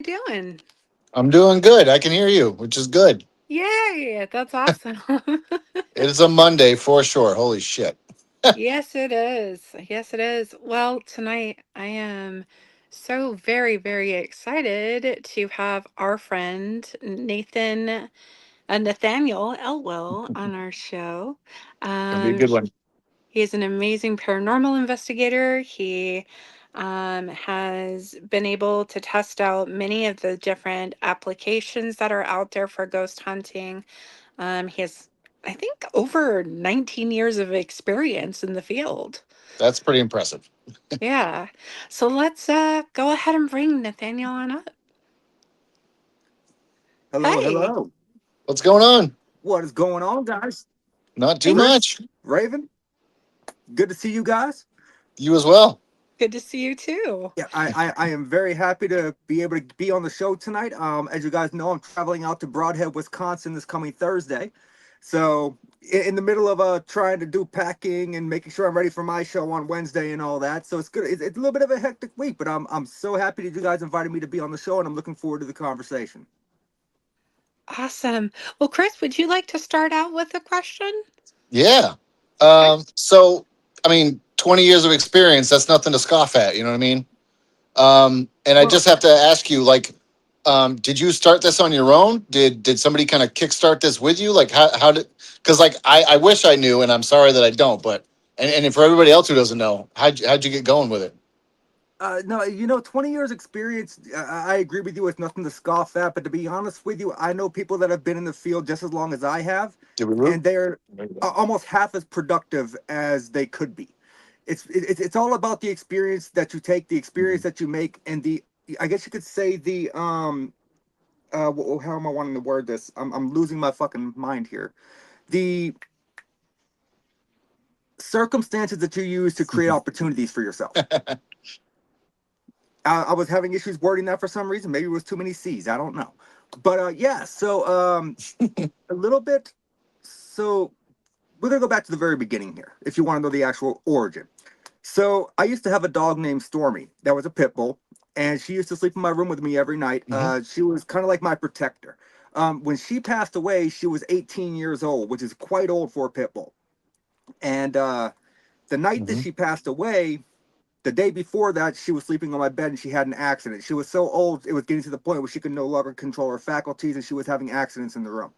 doing? I'm doing good. I can hear you, which is good. Yay, that's awesome. It is a Monday for sure. Holy shit. Yes, it is. Yes, it is. Well, tonight I am so very, very excited to have our friend Nathaniel Elwell on our show. Gonna be a Um, good one. He is an amazing paranormal investigator. He has been able to test out many of the different applications that are out there for ghost hunting. He has, I think, over 19 years of experience in the field. That's pretty impressive. Yeah. So let's go ahead and bring Nathaniel on up. Hello, Hey. hello. What's going on? What is going on, guys? Not too Hey. Chris, much. Raven, good to see you guys. You as well. Good to see you too. Yeah, I am very happy to be able to be on the show tonight. As you guys know, I'm traveling out to Broadhead, Wisconsin this coming Thursday. So, in the middle of trying to do packing and making sure I'm ready for my show on Wednesday and all that. So, it's good. It's a little bit of a hectic week, but I'm so happy that you guys invited me to be on the show, and I'm looking forward to the conversation. Awesome. Well, Chris, would you like to start out with a question? Yeah. Okay. I mean, 20 years of experience, that's nothing to scoff at. You know what I mean? And I Well, just have to ask you, like, did you start this on your own? Did somebody kind of kickstart this with you? Like, how did, because, like, I wish I knew, and I'm sorry that I don't, but, and for everybody else who doesn't know, how'd you get going with it? no, 20 years experience, I agree with you. It's nothing to scoff at. But to be honest with you, I know people that have been in the field just as long as I have, Did we root? and they're almost half as productive as they could be. It's all about the experience that you take, the experience that you make, and I guess you could say how am I wanting to word this? I'm losing my fucking mind here. The circumstances that you use to create opportunities for yourself. I was having issues wording that for some reason. Maybe it was too many C's. I don't know. But yeah, so a little bit. So we're gonna go back to the very beginning here, if you want to know the actual origin. So I used to have a dog named Stormy that was a pit bull, and she used to sleep in my room with me every night. Mm-hmm. She was kind of like my protector. When she passed away, she was 18 years old, which is quite old for a pit bull. And the night that Mm-hmm. she passed away, the day before that, she was sleeping on my bed and she had an accident. She was so old, it was getting to the point where she could no longer control her faculties and she was having accidents in the room.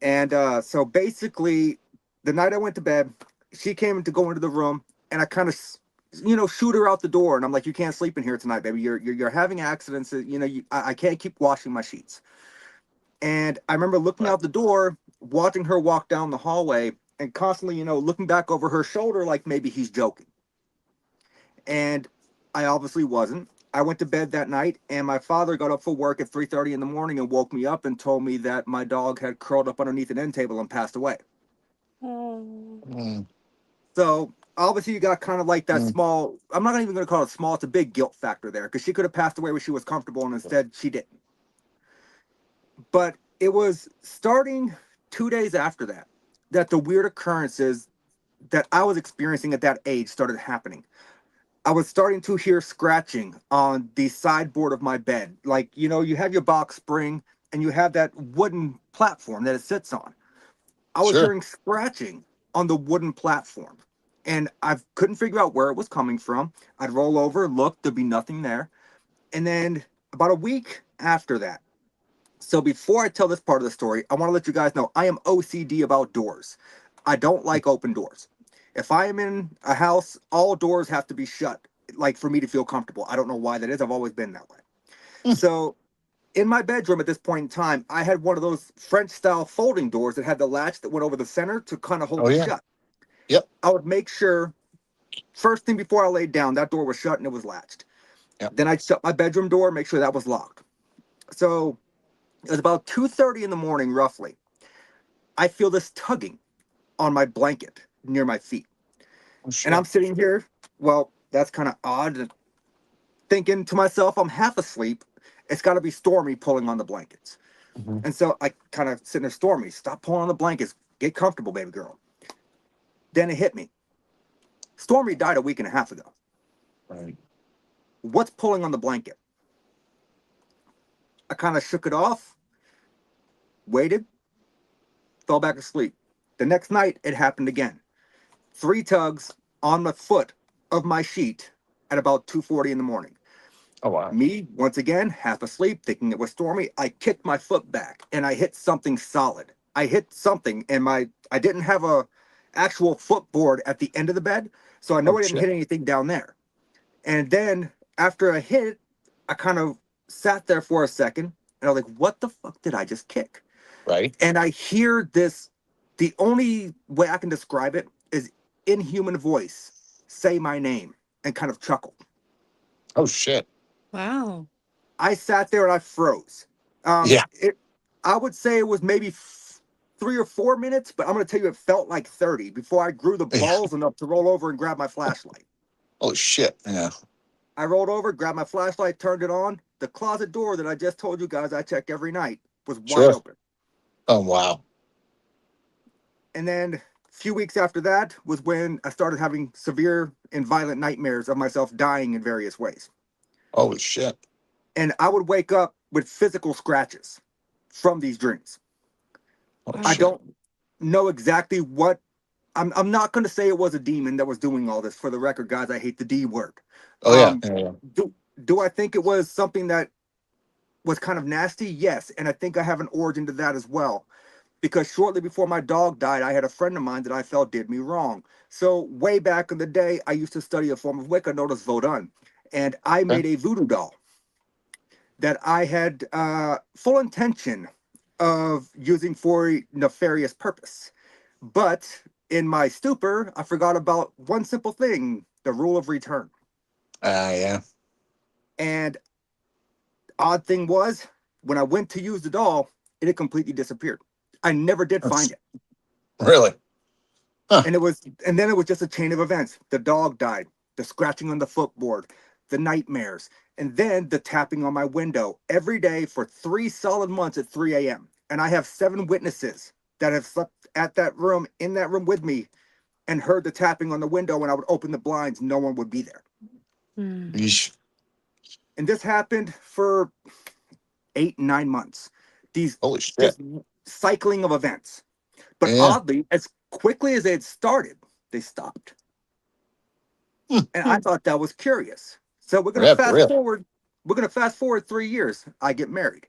And so basically, the night I went to bed, she came to go into the room and I kind of, shoot her out the door. And I'm like, you can't sleep in here tonight, baby. You're having accidents. I can't keep washing my sheets. And I remember looking Right. out the door, watching her walk down the hallway and constantly, looking back over her shoulder like maybe he's joking. And I obviously wasn't. I went to bed that night, and my father got up for work at 3:30 in the morning and woke me up and told me that my dog had curled up underneath an end table and passed away. Oh. Mm, So obviously, you got kind of like that mm. small. I'm not even going to call it small. It's a big guilt factor there because she could have passed away where she was comfortable, and instead she didn't. But it was starting 2 days after that that the weird occurrences that I was experiencing at that age started happening. I was starting to hear scratching on the sideboard of my bed. Like, you have your box spring and you have that wooden platform that it sits on. I was Sure. hearing scratching on the wooden platform. And I couldn't figure out where it was coming from. I'd roll over, look, there'd be nothing there. And then about a week after that, so before I tell this part of the story, I want to let you guys know I am OCD about doors. I don't like open doors. If I am in a house, all doors have to be shut, like for me to feel comfortable. I don't know why that is. I've always been that way. Mm. So in my bedroom at this point in time, I had one of those French style folding doors that had the latch that went over the center to kind of hold Oh it yeah. shut. Yep. I would make sure first thing before I laid down, that door was shut and it was latched. Yep. Then I'd shut my bedroom door, make sure that was locked. So it was about 2:30 in the morning, roughly. I feel this tugging on my blanket near my feet. Oh And shit. I'm sitting here, well, that's kind of odd, thinking to myself, I'm half asleep. It's got to be Stormy pulling on the blankets. Mm-hmm. And so I kind of sitting there, Stormy, stop pulling on the blankets. Get comfortable, baby girl. Then it hit me. Stormy died a week and a half ago. Right. What's pulling on the blanket? I kind of shook it off, waited, fell back asleep. The next night, it happened again. 3 tugs on the foot of my sheet at about 2:40 in the morning. Oh wow. Me, once again, half asleep, thinking it was stormy. I kicked my foot back and I hit something solid. I hit something, and I didn't have a actual footboard at the end of the bed, so I know Oh I didn't shit. hit anything down there. And then after I hit it, I kind of sat there for a second and I was like, what the fuck did I just kick? Right. And I hear this, the only way I can describe it is inhuman voice say my name and kind of chuckle. Oh shit. Wow. I sat there and I froze. Yeah. I would say it was maybe 3 or 4 minutes, but I'm going to tell you it felt like 30 before I grew the Yeah. balls enough to roll over and grab my flashlight. Oh shit. Yeah. I rolled over, grabbed my flashlight, turned it on. The closet door that I just told you guys I check every night was wide Sure. open. Oh wow. And then a few weeks after that was when I started having severe and violent nightmares of myself dying in various ways. Holy shit. And I would wake up with physical scratches from these dreams. Oh I Wow. shit. don't know exactly what. I'm not going to say it was a demon that was doing all this. For the record, guys, I hate the D word. Oh yeah. Um, Yeah. Yeah. do I think it was something that was kind of nasty? Yes, and I think I have an origin to that as well. Because shortly before my dog died, I had a friend of mine that I felt did me wrong. So way back in the day, I used to study a form of Wicca known as Vodun, and I Okay. made a voodoo doll that I had full intention of using for a nefarious purpose. But in my stupor, I forgot about one simple thing, the rule of return. Yeah. And odd thing was, when I went to use the doll, it had completely disappeared. I never did find That's it. really. Huh. And then it was just a chain of events. The dog died, the scratching on the footboard, the nightmares, and then the tapping on my window every day for 3 solid months at 3 a.m. And I have 7 witnesses that have slept at that room, in that room with me, and heard the tapping on the window. When I would open the blinds, no one would be there. Mm. Yeesh. And this happened for 8, 9 months. These Holy shit. Just cycling of events. But Yeah. oddly, as quickly as they had started, they stopped. Hmm. And I thought that was curious. So Yeah. For real. we're gonna fast forward 3 years. I get married.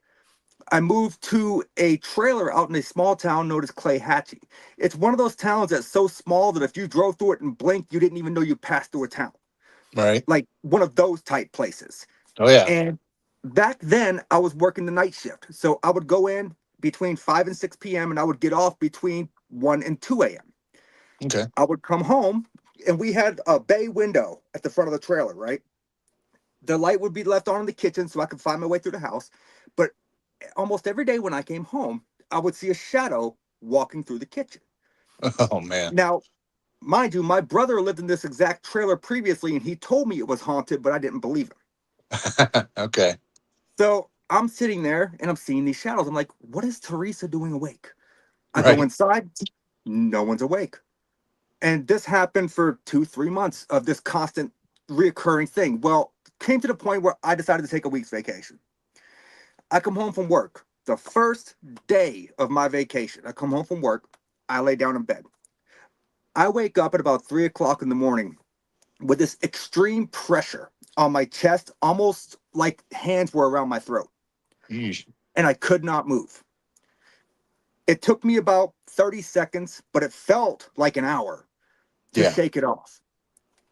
I moved to a trailer out in a small town known as Clayhatchee. It's one of those towns that's so small that if you drove through it and blinked, you didn't even know you passed through a town. Right. Like one of those type places. Oh yeah. And back then I was working the night shift. So I would go in between 5 and 6 p.m. and I would get off between 1 and 2 a.m. Okay. I would come home and we had a bay window at the front of the trailer, right? The light would be left on in the kitchen so I could find my way through the house. But almost every day when I came home, I would see a shadow walking through the kitchen. Oh man. Now, mind you, my brother lived in this exact trailer previously and he told me it was haunted, but I didn't believe him. Okay. So I'm sitting there and I'm seeing these shadows. I'm like, what is Teresa doing awake? I go Right. inside, no one's awake. And this happened for 2, 3 months of this constant reoccurring thing. Well, came to the point where I decided to take a week's vacation. I come home from work. The first day of my vacation, I come home from work. I lay down in bed. I wake up at about 3 o'clock in the morning with this extreme pressure on my chest, almost like hands were around my throat, Yeesh. and I could not move. It took me about 30 seconds, but it felt like an hour to Yeah. shake it off.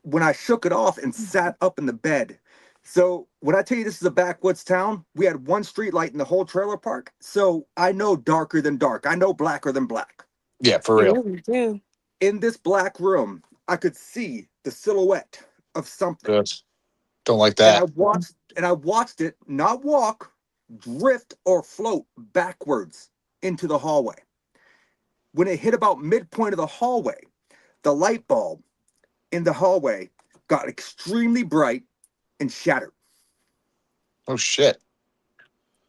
When I shook it off and sat up in the bed. So when I tell you this is a backwoods town, we had one street light in the whole trailer park. So I know darker than dark. I know blacker than black. Yeah. For You real. really do. In this black room, I could see the silhouette of something. Good. Don't like And that. I watched it not walk, drift, or float backwards into the hallway. When it hit about midpoint of the hallway, the light bulb in the hallway got extremely bright and shattered. Oh shit.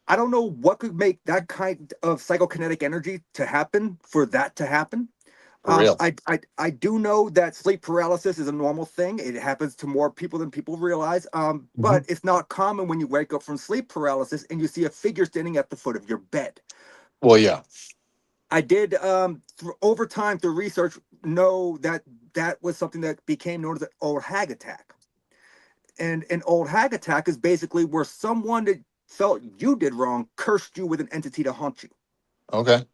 I don't know what could make that kind of psychokinetic energy to happen for that to happen. For real. I do know that sleep paralysis is a normal thing. It happens to more people than people realize. Hmm. But it's not common when you wake up from sleep paralysis and you see a figure standing at the foot of your bed. Well, yeah. I did over time through research know that that was something that became known as an old hag attack. And an old hag attack is basically where someone that felt you did wrong cursed you with an entity to haunt you. Okay.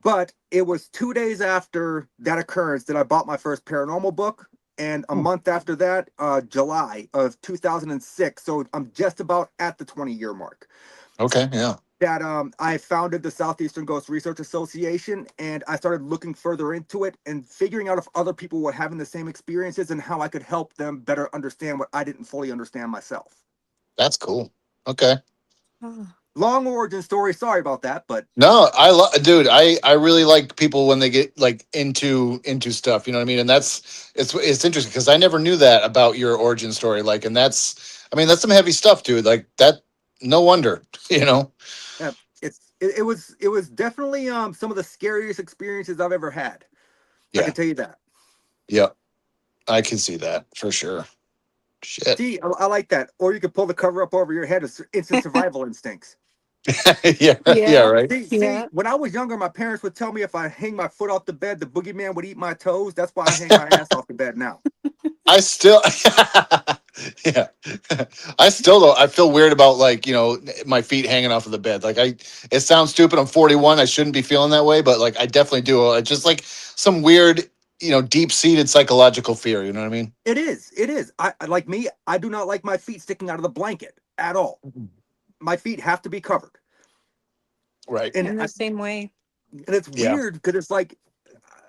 But it was 2 days after that occurrence that I bought my first paranormal book. And a Hmm. month after that, July of 2006. So I'm just about at the 20-year mark. Okay. Yeah. That I founded the Southeastern Ghost Research Association, and I started looking further into it and figuring out if other people were having the same experiences and how I could help them better understand what I didn't fully understand myself. That's cool. Okay. Oh. Long origin story. Sorry about that, but No, dude. I really like people when they get like into stuff. You know what I mean? And it's interesting because I never knew that about your origin story. Like, and I mean, that's some heavy stuff, dude. Like that. No wonder. You know. yeah, it was definitely some of the scariest experiences I've ever had. I Yeah. can tell you that. Yeah. I can see that for sure. Shit. See, I like that. Or you could pull the cover up over your head. It's instant survival instincts. Yeah. Yeah. Yeah. Right. See, Yeah. when I was younger, my parents would tell me if I hang my foot off the bed, the boogeyman would eat my toes. That's why I hang my ass off the bed now. I still, yeah, I still don't. I feel weird about like my feet hanging off of the bed. Like it sounds stupid. I'm 41. I shouldn't be feeling that way, but like I definitely do. It's just like some weird, deep seated psychological fear. You know what I mean? It is. It is. Like me, I do not like my feet sticking out of the blanket at all. My feet have to be covered. Right. And In the same way. it's Yeah. weird because it's like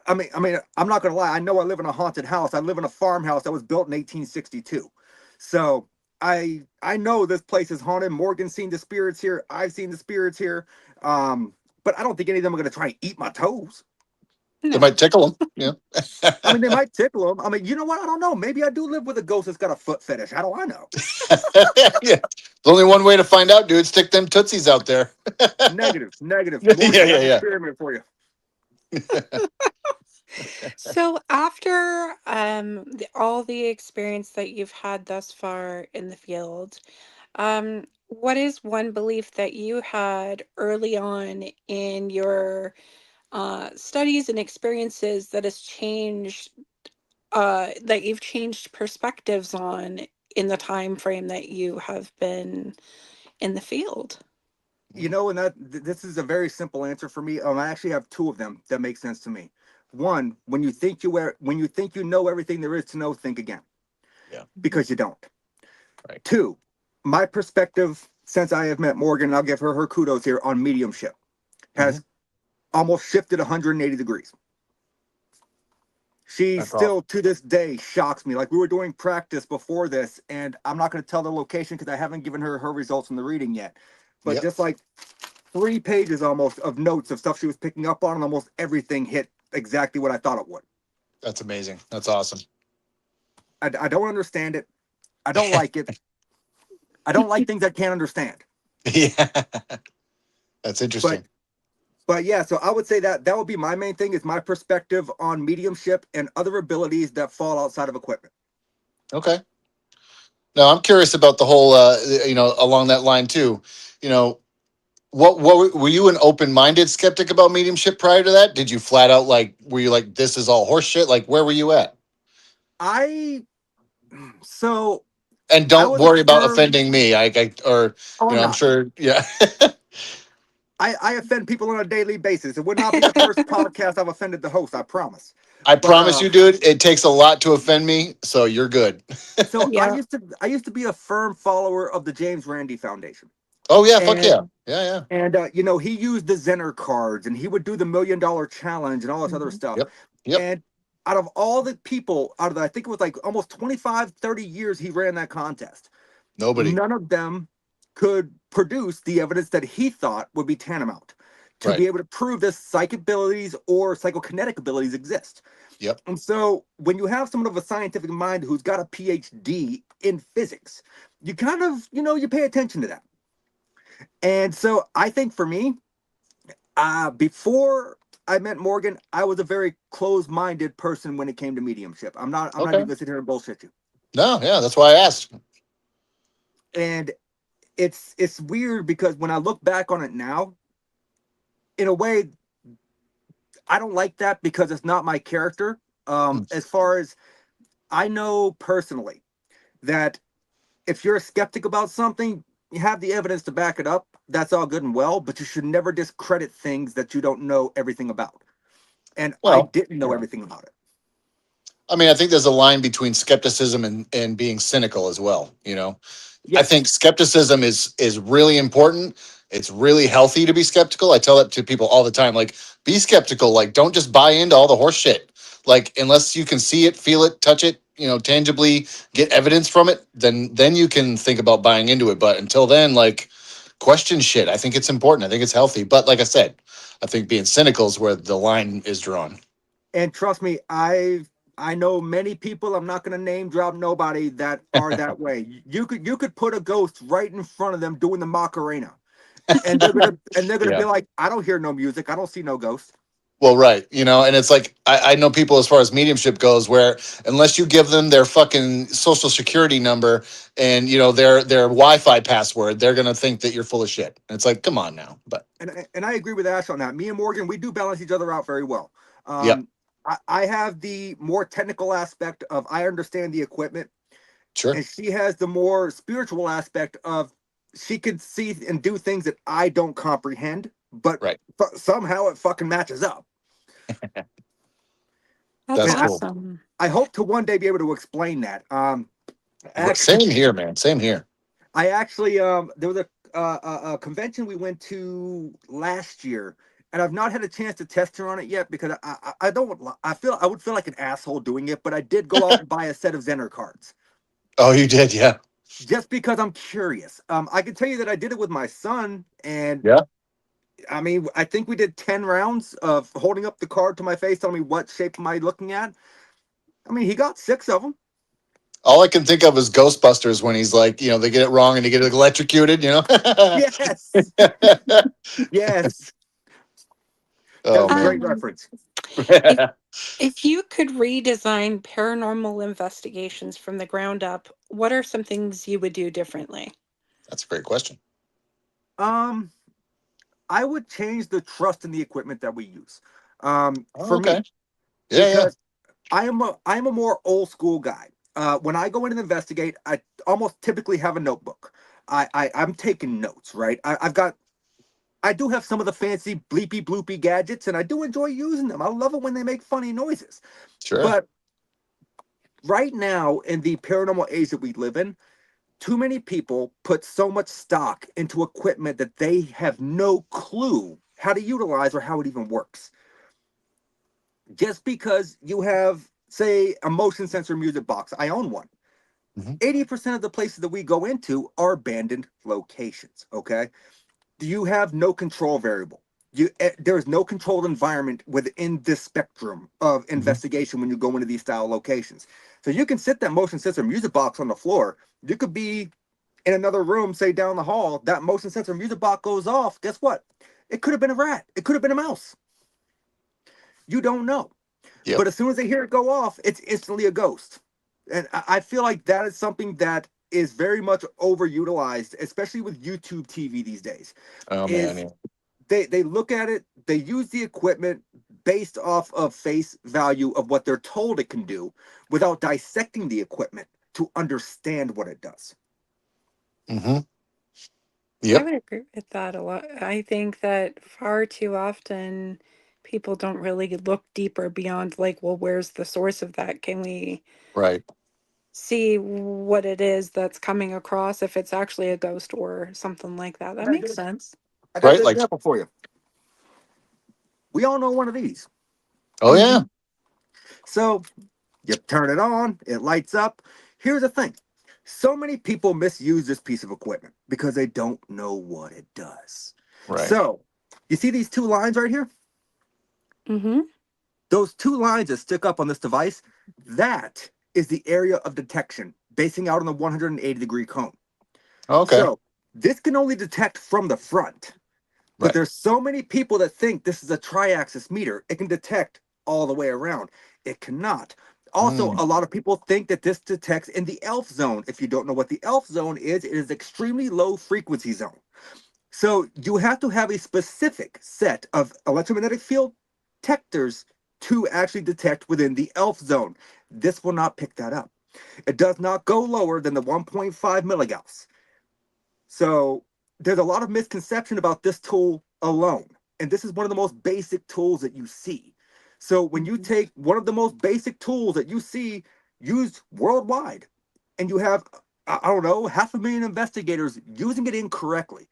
I mean, I'm not gonna lie. I know I live in a haunted house. I live in a farmhouse that was built in 1862. So I know this place is haunted. Morgan's seen the spirits here. I've seen the spirits here. But I don't think any of them are gonna try and eat my toes. It No. might tickle them. I mean, they might tickle them. I mean, you know what? I don't know. Maybe I do live with a ghost that's got a foot fetish. How do I know? Yeah. There's only one way to find out, dude. Stick them tootsies out there. Negative, negative. Yeah. Morgan, I got an Yeah. experiment for you. So after all the experience that you've had thus far in the field, what is one belief that you had early on in your studies and experiences that has changed, that you've changed perspectives on in the time frame that you have been in the field? You know, and this is a very simple answer for me. I actually have two of them that make sense to me. One, when you think you know everything there is to know, think again, Yeah. because you don't. Right. Two, my perspective since I have met Morgan, and I'll give her kudos here on mediumship, Mhm. has almost shifted 180 degrees. She That's awesome. still to this day shocks me. Like we were doing practice before this, and I'm not going to tell the location because I haven't given her results from the reading yet. But Yep. just like 3 pages almost of notes of stuff she was picking up on, and almost everything hit exactly what I thought it would. That's amazing. That's awesome. I don't understand it. I don't like it. I don't like things I can't understand. Yeah. That's But interesting. but yeah, so I would say that would be my main thing is my perspective on mediumship and other abilities that fall outside of equipment. Okay. No, I'm curious about the whole, along that line too. You know, what were you an open minded skeptic about mediumship prior to that? Did you flat out like, were you like, this is all horseshit? Like, where were you at? I so And I don't was a worry about firm. offending me. Or, Oh, I'm I'm not. sure. Yeah. I offend people on a daily basis. It would not be the first podcast I've offended the host. I promise. I But promise you, dude, it takes a lot to offend me. So you're good. so I Yeah. used to I used to be a firm follower of the James Randi Foundation, Oh, yeah. Fuck and yeah. Yeah. Yeah. he used the Zener cards, and he would do the $1 million challenge and all this other Mhm. stuff. Yep. Yep. And out of all the people, out of the, I think it was like almost 25, 30 years he ran that contest, Nobody. none of them could produce the evidence that he thought would be tantamount to Right. be able to prove that psychic abilities or psychokinetic abilities exist. Yep. And so when you have someone of a scientific mind who's got a PhD in physics, you kind of, you pay attention to that. And so I think for me, before I met Morgan, I was a very closed-minded person when it came to mediumship. I'm not even Okay. gonna sit here and bullshit you. No, yeah, that's why I asked. And it's weird because when I look back on it now, in a way, I don't like that because it's not my character. As far as I know personally, that if you're a skeptic about something, you have the evidence to back it up. That's all good and well, but you should never discredit things that you don't know everything about. And I Well, didn't know yeah. everything about it. I mean, I think there's a line between skepticism and being cynical as well. I think Yes. skepticism is really important. It's really healthy to be skeptical. I tell that to people all the time. Like, be skeptical. Like, don't just buy into all the horse shit. Like, unless you can see it, feel it, touch it, tangibly get evidence from it, then you can think about buying into it. But until then, like, question shit. I think it's important. I think it's healthy. But like I said, I think being cynical is where the line is drawn. And trust me, I know many people, I'm not going to name drop nobody, that are that way. You could put a ghost right in front of them doing the Macarena, and they're gonna be Yeah. like, I don't hear no music, I don't see no ghost. Well, right. And it's like I know people as far as mediumship goes, where unless you give them their fucking social security number and their Wi-Fi password, they're gonna think that you're full of shit. And it's like, come on now. But And I agree with Ash on that. Me and Morgan, we do balance each other out very well. yeah, I have the more technical aspect of I understand the equipment, sure, and she has the more spiritual aspect of she can see and do things that I don't comprehend, but right. somehow it fucking matches up. That's That's And cool. awesome. I hope to one day be able to explain that. Actually, Same here, man. Same here. I actually there was a convention we went to last year, and I've not had a chance to test her on it yet because I don't I would feel like an asshole doing it, but I did go out and buy a set of Zener cards Oh, you did, yeah, just because I'm curious. I can tell you that I did it with my son, and yeah. I mean, I think we did 10 rounds of holding up the card to my face, telling me what shape am I looking at. I mean, he got 6 of them. All I can think of is Ghostbusters when he's like, they get it wrong and they get electrocuted. Yes, yes, Oh that's a man. great Um, reference. if if you could redesign paranormal investigations from the ground up, what are some things you would do differently? That's a great question. Um, I would change the trust in the equipment that we use. Oh, For okay. me, Yeah, yeah. because I am a more old school guy. When I go in and investigate, I almost typically have a notebook. I'm taking notes, right? I do have some of the fancy bleepy bloopy gadgets, and I do enjoy using them. I love it when they make funny noises. Sure. But right now, in the paranormal age that we live in, too many people put so much stock into equipment that they have no clue how to utilize or how it even works. Just because you have, say, a motion sensor music box, I own one. Hmm. 80% of the places that we go into are abandoned locations, okay? You have no control variable. There is no controlled environment within this spectrum of Hmm. investigation when you go into these style locations. So you can sit that motion sensor music box on the floor. You could be in another room, say down the hall, that motion sensor music box goes off. Guess what? It could have been a rat. It could have been a mouse. You don't know. Yep. But as soon as they hear it go off, it's instantly a ghost. And I feel like that is something that is very much overutilized, especially with YouTube TV these days. Oh man. Is Yeah. they look at it, they use the equipment based off of face value of what they're told it can do without dissecting the equipment to understand what it does. Hmm. I Yep. would agree with that a lot. I think that far too often people don't really look deeper beyond, like, well, where's the source of that? Can we Right. see what it is that's coming across, if it's actually a ghost or something like that? That makes sense. I got a Right. good Like. example for you. We all know one of these. Oh yeah. So you turn it on, it lights up. Here's the thing. So many people misuse this piece of equipment because they don't know what it does. Right. So, you see these 2 lines right here? Mm-hmm. Those 2 lines that stick up on this device, that is the area of detection, basing out on the 180-degree cone. Okay. So, this can only detect from the front. But Right. there's so many people that think this is a tri-axis meter. It can detect all the way around. It cannot. Also, Mm, a lot of people think that this detects in the ELF zone. If you don't know what the ELF zone is, it is extremely low frequency zone. So you have to have a specific set of electromagnetic field detectors to actually detect within the ELF zone. This will not pick that up. It does not go lower than the 1.5 milligauss. So there's a lot of misconception about this tool alone. And this is one of the most basic tools that you see. So when you Mhm. take one of the most basic tools that you see used worldwide, and you have, I don't know, 500,000 investigators using it incorrectly,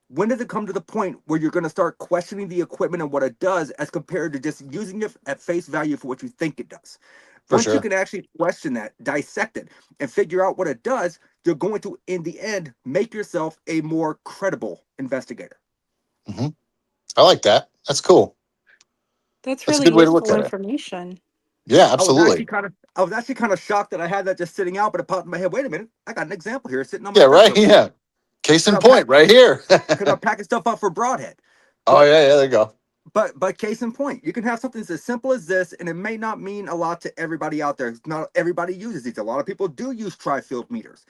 when does it come to the point where you're going to start questioning the equipment and what it does as compared to just using it at face value for what you think it does? for Once you sure. can actually question that, dissect it, and figure out what it does, you're going to, in the end, make yourself a more credible investigator. Hmm. I like that. That's cool. That's That's a really good way to look useful at it. information. Yeah, I was actually absolutely. kind of, I was actually kind of shocked that I had that just sitting out, but it popped in my head. Wait a minute, I got an example here sitting on my Yeah, desk right. over here Yeah. Case because in point, right here. I'm packing stuff up for Broadhead. Oh But yeah, yeah. There you go. but case in point, you can have something as simple as this, and it may not mean a lot to everybody out there. Not everybody uses these. A lot of people do use tri-field meters.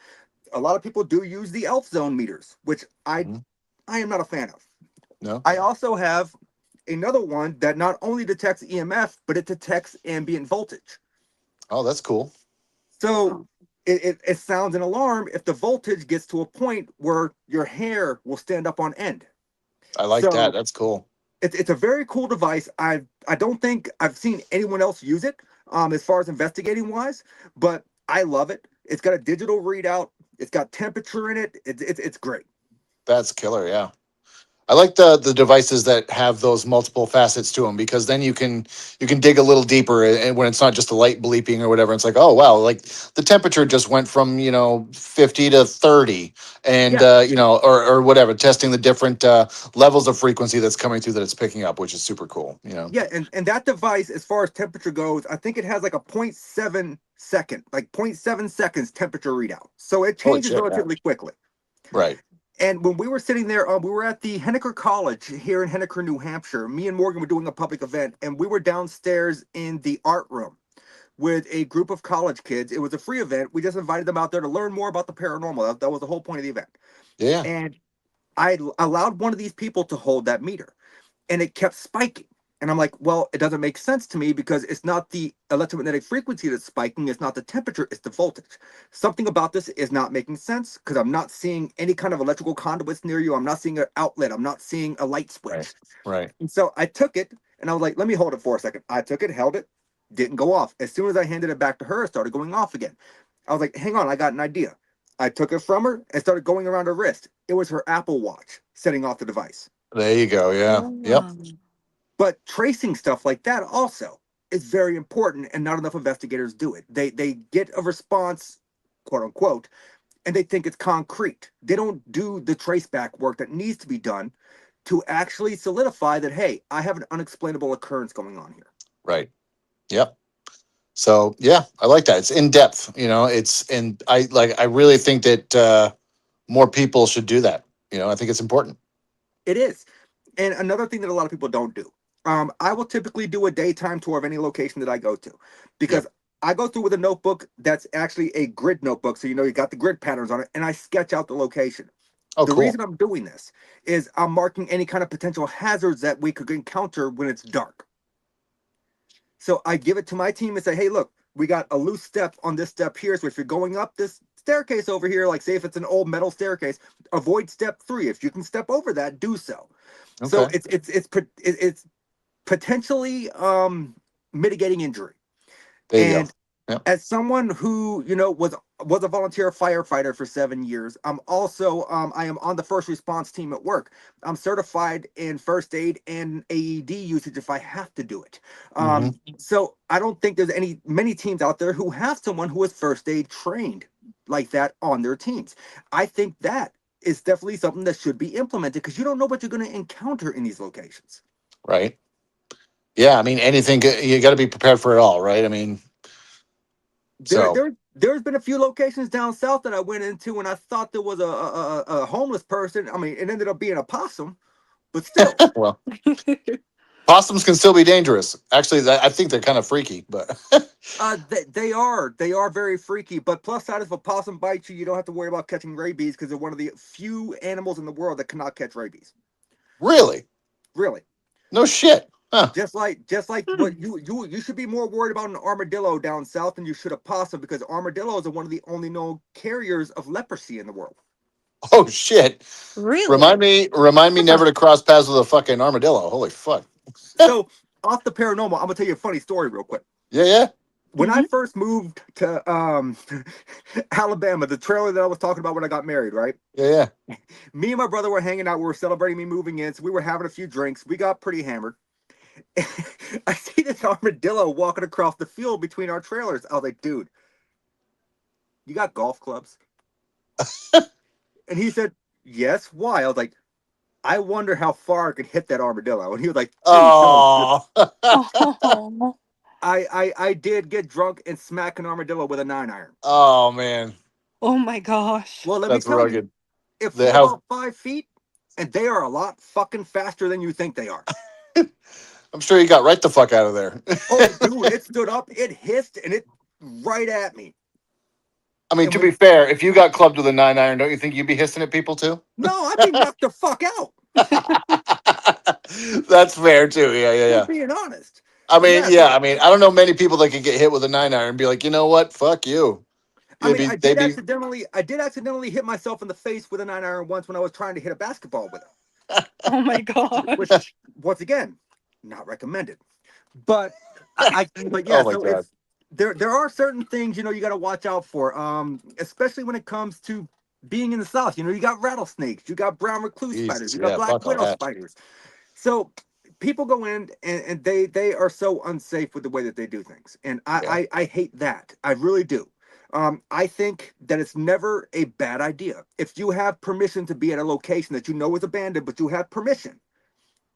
A lot of people do use the ELF zone meters, which Mhm. I am not a fan of. No. I also have another one that not only detects EMF, but it detects ambient voltage. Oh, that's cool. So Oh, it sounds an alarm if the voltage gets to a point where your hair will stand up on end. I like that. So That's cool. it's a very cool device. I don't think I've seen anyone else use it as far as investigating wise, but I love it. It's got a digital readout. It's got temperature in it. It's great. That's killer. Yeah. I like the devices that have those multiple facets to them because then you can dig a little deeper and when it's not just a light bleeping or whatever. It's like, oh wow, like the temperature just went from 50 to 30, and Yeah, or whatever, testing the different levels of frequency that's coming through that it's picking up, which is super cool. yeah, and that device, as far as temperature goes, I think it has like a point 0.7 second, like point 0.7 seconds temperature readout. So it Holy changes shit, yeah. relatively quickly. Right. And when we were sitting there, we were at the Henniker College here in Henniker, New Hampshire. Me and Morgan were doing a public event, and we were downstairs in the art room with a group of college kids. It was a free event. We just invited them out there to learn more about the paranormal. That was the whole point of the event. Yeah. And I allowed one of these people to hold that meter, and it kept spiking. And I'm like, well, it doesn't make sense to me because it's not the electromagnetic frequency that's spiking, it's not the temperature, it's the voltage. Something about this is not making sense because I'm not seeing any kind of electrical conduits near you. I'm not seeing an outlet. I'm not seeing a light Right. switch. Right. And so I took it and I was like, let me hold it for a second. I took it, held it, didn't go off. As soon as I handed it back to her, it started going off again. I was like, hang on, I got an idea. I took it from her and started going around her wrist. It was her Apple Watch setting off the device. There you go. Yeah. Yep. oh, But tracing stuff like that also is very important, and not enough investigators do it. They get a response, quote unquote, and they think it's concrete. They don't do the traceback work that needs to be done to actually solidify that, hey, I have an unexplainable occurrence going on here. Right. Yep. So yeah, I like that. It's in depth. It's and I really think that more people should do that. I think it's important. It is. And another thing that a lot of people don't do, I will typically do a daytime tour of any location that I go to Yep. because I go through with a notebook that's actually a grid notebook. So, you got the grid patterns on it, and I sketch out the location. Oh, The cool. reason I'm doing this is I'm marking any kind of potential hazards that we could encounter when it's dark. So I give it to my team and say, hey, look, we got a loose step on this step here. So if you're going up this staircase over here, like say if it's an old metal staircase, avoid step 3. If you can step over that, do so. So Okay. it's potentially mitigating injury. There you go. And Yep. as someone who was a volunteer firefighter for 7 years, I'm also I am on the first response team at work. I'm certified in first aid and AED usage if I have to do it. Hmm. So I don't think there's many teams out there who have someone who is first aid trained like that on their teams. I think that is definitely something that should be implemented because you don't know what you're going to encounter in these locations. Right. Yeah. I mean, anything you got to be prepared for it all, right? I mean, There, so there, there's been a few locations down south that I went into, and I thought there was a homeless person. I mean, it ended up being a possum. but still. Well, possums can still be dangerous. Actually, I think they're kind of freaky, but They are very freaky, but plus side is if a possum bites you, you don't have to worry about catching rabies because they're one of the few animals in the world that cannot catch rabies. really, Really. no shit. Huh. Just like Hmm. what you should be more worried about an armadillo down south than you should a possum because armadillos are one of the only known carriers of leprosy in the world. Oh shit. Really? Remind me Huh. never to cross paths with a fucking armadillo. Holy fuck. So off the paranormal, I'm gonna tell you a funny story real quick. Yeah, yeah, When I Hmm. first moved to Alabama, the trailer that I was talking about when I got married, right? yeah, yeah. Me and my brother were hanging out. We were celebrating me moving in, so we were having a few drinks. We got pretty hammered. I see this armadillo walking across the field between our trailers. I was like, dude, you got golf clubs? And he said, yes. Why? I was like, I wonder how far I could hit that armadillo. And he was like, dude, don't. Oh. Oh. I did get drunk and smack an armadillo with a 9 iron. Oh man, Oh my gosh. Well, let me that's tell you, rugged. it The flew how about 5 feet, and they are a lot fucking faster than you think they are. I'm sure you got right the fuck out of there. Oh, dude, it stood up, it hissed, and it right at me. I mean, And to be when fair, if you got clubbed with a 9 iron, don't you think you'd be hissing at people too? no, I'd be knocked the fuck out. That's fair too. Yeah, yeah, Just yeah. being honest. I But mean, yeah, yeah. so I mean, I don't know many people that could get hit with a 9 iron and be like, you know what? Fuck you. I They'd mean, be, they'd be. I did accidentally hit myself in the face with a 9 iron once when I was trying to hit a basketball with Oh my it, which gosh. once again, not recommended. But but yeah, Oh my so god. it's there are certain things you got to watch out for, especially when it comes to being in the south. You got rattlesnakes, you got brown recluse spiders, Jesus. you got Yeah. black Fuck all widow that. spiders. So people go in and they are so unsafe with the way that they do things, and Yeah. I hate that. I really do. I think that it's never a bad idea if you have permission to be at a location that you know is abandoned, but you have permission.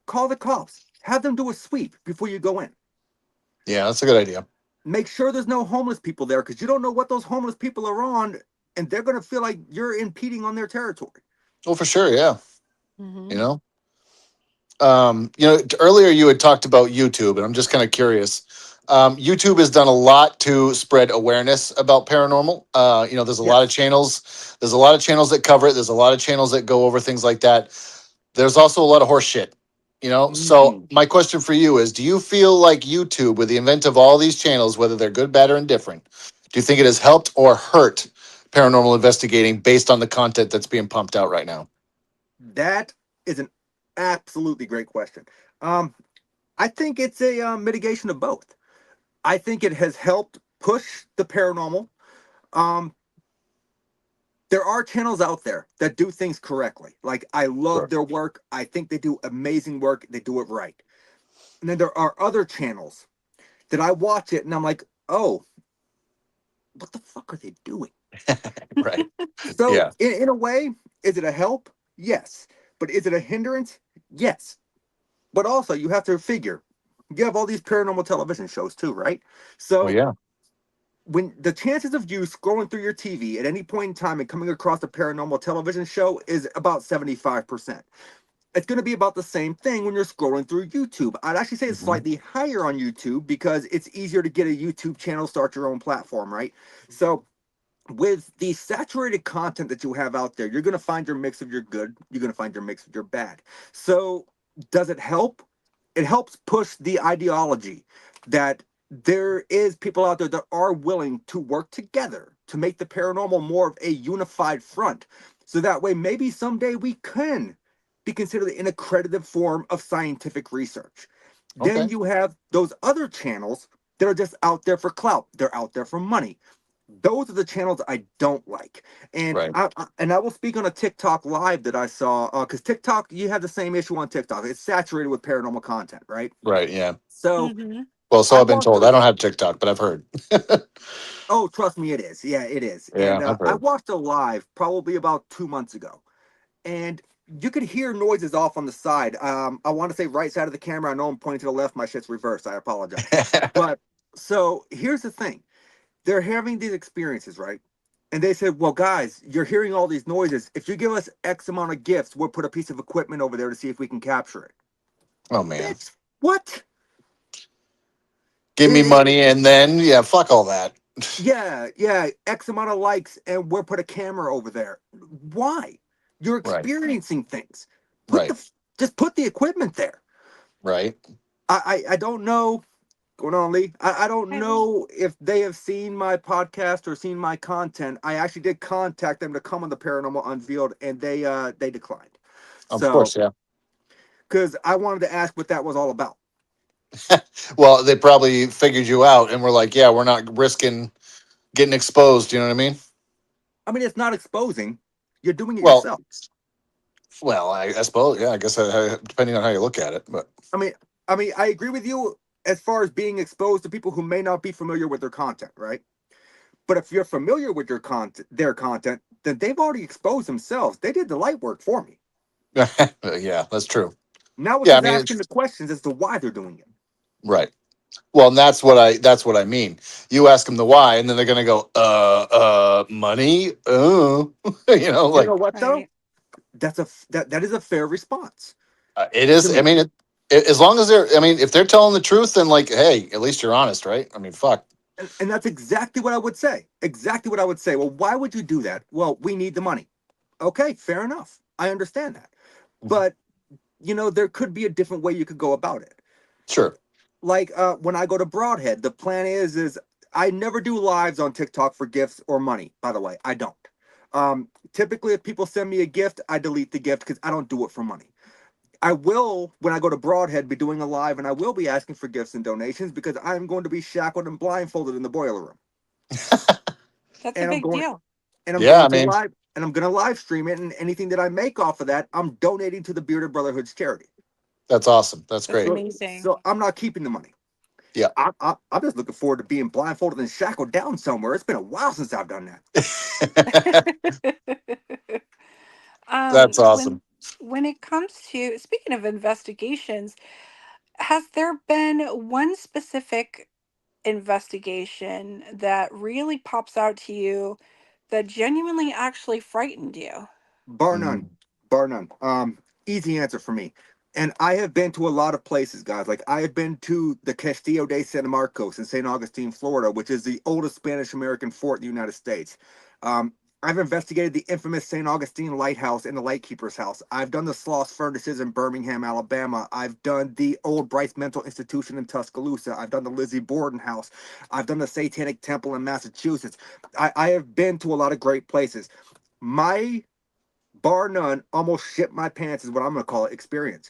Call the cops. Have them do a sweep before you go in. Yeah. That's a good idea. Make sure there's no homeless people there because you don't know what those homeless people are on, and they're going to feel like you're impeding on their territory. Oh, for sure. Yeah. Hmm. You know. Earlier you had talked about YouTube, and I'm just kind of curious. YouTube has done a lot to spread awareness about paranormal. There's a lot of Yes. channels. There's a lot of channels that cover it. There's a lot of channels that go over things like that. There's also a lot of horse shit. So Hmm. my question for you is: do you feel like YouTube, with the invent of all these channels, whether they're good, bad, or indifferent, do you think it has helped or hurt paranormal investigating based on the content that's being pumped out right now? That is an absolutely great question. Um, I think it's a mitigation of both. I think it has helped push the paranormal. Um, there are channels out there that do things correctly. Like I love Sure. their work. I think they do amazing work. They do it right. And then there are other channels that I watch it and I'm like, oh, what the fuck are they doing? Right. So Yeah. in a way, is it a help? Yes. But is it a hindrance? Yes. But also you have to figure you have all these paranormal television shows too, right? Well, So yeah. when the chances of you scrolling through your TV at any point in time and coming across a paranormal television show is about 75%. It's going to be about the same thing when you're scrolling through YouTube. I'd actually say it's Mhm. slightly higher on YouTube because it's easier to get a YouTube channel, start your own platform, right? So with the saturated content that you have out there, you're going to find your mix of your good, you're going to find your mix of your bad. So does it help? It helps push the ideology that there is people out there that are willing to work together to make the paranormal more of a unified front. So that way, maybe someday we can be considered an accredited form of scientific research. Then Okay. you have those other channels that are just out there for clout. They're out there for money. Those are the channels I don't like, and Right. I will speak on a TikTok live that I saw because TikTok, you have the same issue on TikTok. It's saturated with paranormal content, right? Right. Yeah. So Hmm. Well, so I I've been watched told. I don't have TikTok, but I've heard. oh, trust me, it is. Yeah, it is. Yeah, And I've I heard. watched a live probably about 2 months ago, and you could hear noises off on the side. I want to say right side of the camera. I know I'm pointing to the left. My shit's reversed. I apologize. But so here's the thing: they're having these experiences, right? And they said, well, guys, you're hearing all these noises. If you give us X amount of gifts, we'll put a piece of equipment over there to see if we can capture it. Oh man. Bitch, what? Give me Eh, money and then yeah, fuck all that. yeah, X amount of likes, and we'll put a camera over there. Why? You're Right. experiencing things. Put Right. the just put the equipment there. Right. I don't know. Going on, Lee. I don't know if they have seen my podcast or seen my content. I actually did contact them to come on the Paranormal Unveiled, and they declined. Of So course, yeah. because I wanted to ask what that was all about. Well, they probably figured you out and were like, yeah, we're not risking getting exposed. You know what I mean? I mean, it's not exposing. You're doing it Well, yourself. I suppose, yeah. I guess depending on how you look at it, but I mean, I agree with you as far as being exposed to people who may not be familiar with their content, right? But if you're familiar with their content, then they've already exposed themselves. They did the light work for me. yeah, that's true. Now it's Yeah, I just mean, asking the questions as to why they're doing it. right. Well, and that's what I mean. You ask them the why, and then they're gonna go, money, You like know what though? Right. That is a fair response it to is. I me. mean, as long as they're, I mean, if they're telling the truth, then like, hey, at least you're honest, right? I mean, fuck. And that's exactly what I would say. Exactly what I would say. Well, why would you do that? Well, we need the money. Okay, fair enough. I understand that. Mhm. But there could be a different way you could go about it. Sure. Like when I go to Broadhead, the plan is I never do lives on TikTok for gifts or money, by the way. I don't. Typically if people send me a gift, I delete the gift because I don't do it for money. I will, when I go to Broadhead, be doing a live, and I will be asking for gifts and donations because I'm going to be shackled and blindfolded in the boiler room, That's a and I'm big going, deal. Yeah, I to mean, live, and I'm going to live stream it, and anything that I make off of that, I'm donating to the Bearded Brotherhood's charity. that's awesome. That's That's great. amazing. So I'm not keeping the money. Yeah. I'm just looking forward to being blindfolded and shackled down somewhere. It's been a while since I've done that. That's When awesome. it comes to speaking of investigations, has there been one specific investigation that really pops out to you that genuinely actually frightened you? Bar none. Mm. Bar none. Easy answer for me. And I have been to a lot of places, guys. Like I have been to the Castillo de San Marcos in St. Augustine, Florida, which is the oldest Spanish American fort in the United States. I've investigated the infamous St. Augustine Lighthouse and the Lightkeeper's House. I've done the Sloss Furnaces in Birmingham, Alabama. I've done the old Bryce Mental Institution in Tuscaloosa. I've done the Lizzie Borden House. I've done the Satanic Temple in Massachusetts. I have been to a lot of great places. My bar none, almost shit my pants is what I'm going to call it, experience.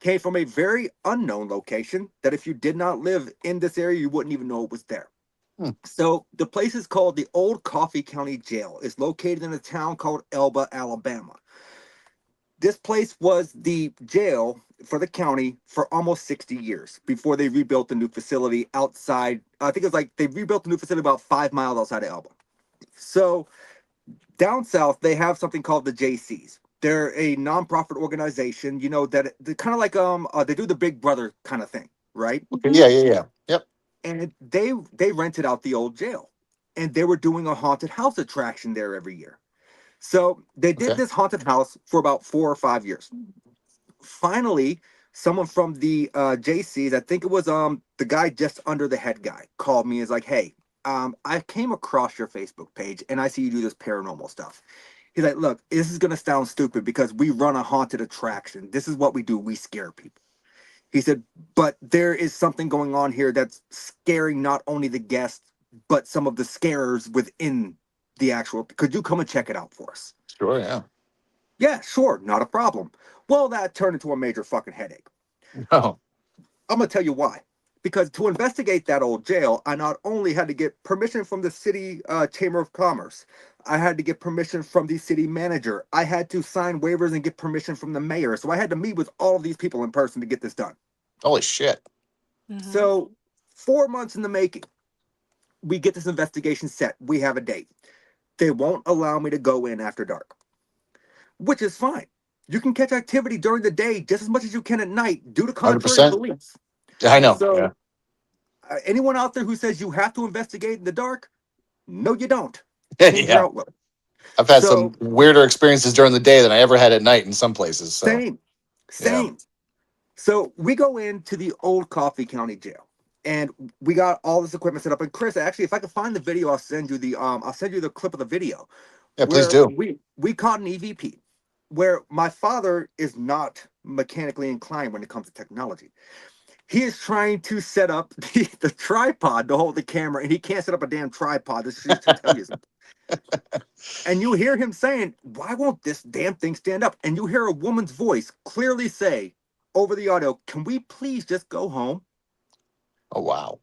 Came from a very unknown location that if you did not live in this area, you wouldn't even know it was there. Hmm. So the place is called the Old Coffee County Jail. It's located in a town called Elba, Alabama. This place was the jail for the county for almost 60 years before they rebuilt the new facility outside. I think it was like they rebuilt the new facility about 5 miles outside of Elba. So down south they have something called the JCs. They're a nonprofit organization, that they kind of like they do the Big Brother kind of thing, right? Okay. Yeah. Yeah. Yeah. Yep. And they rented out the old jail, and they were doing a haunted house attraction there every year. So they did Okay. this haunted house for about 4 or 5 years. Finally, someone from the JCs, I think it was the guy just under the head guy, called me and is like, hey, I came across your Facebook page and I see you do this paranormal stuff. He's like, look, this is gonna sound stupid because we run a haunted attraction. This is what we do. We scare people. He said, but there is something going on here that's scaring not only the guests, but some of the scarers within the actual. Could you come and check it out for us? Sure. Yeah. Yeah, sure, not a problem. Well, that turned into a major fucking headache. Oh. I'm gonna tell you why. Because to investigate that old jail, I not only had to get permission from the city chamber of commerce, I had to get permission from the city manager. I had to sign waivers and get permission from the mayor. So I had to meet with all of these people in person to get this done. Holy shit. Mm-hmm. So 4 months in the making, we get this investigation set. We have a date. They won't allow me to go in after dark, which is fine. You can catch activity during the day just as much as you can at night due to Hundred contrary percent. beliefs. Yeah, I know. Yeah. So anyone out there who says you have to investigate in the dark, no, you don't. Change your Yeah. outlook. I've had some So weirder experiences during the day than I ever had at night in some places. So same, yeah. same. So we go into the old Coffee County Jail, and we got all this equipment set up. And Chris, actually, if I can find the video, I'll send you the clip of the video Yeah, please where do. we caught an EVP, where my father is not mechanically inclined when it comes to technology. He is trying to set up the tripod to hold the camera, and he can't set up a damn tripod. This is to tell you something. And you hear him saying, "Why won't this damn thing stand up?" And you hear a woman's voice clearly say over the audio, "Can we please just go home?" Oh wow.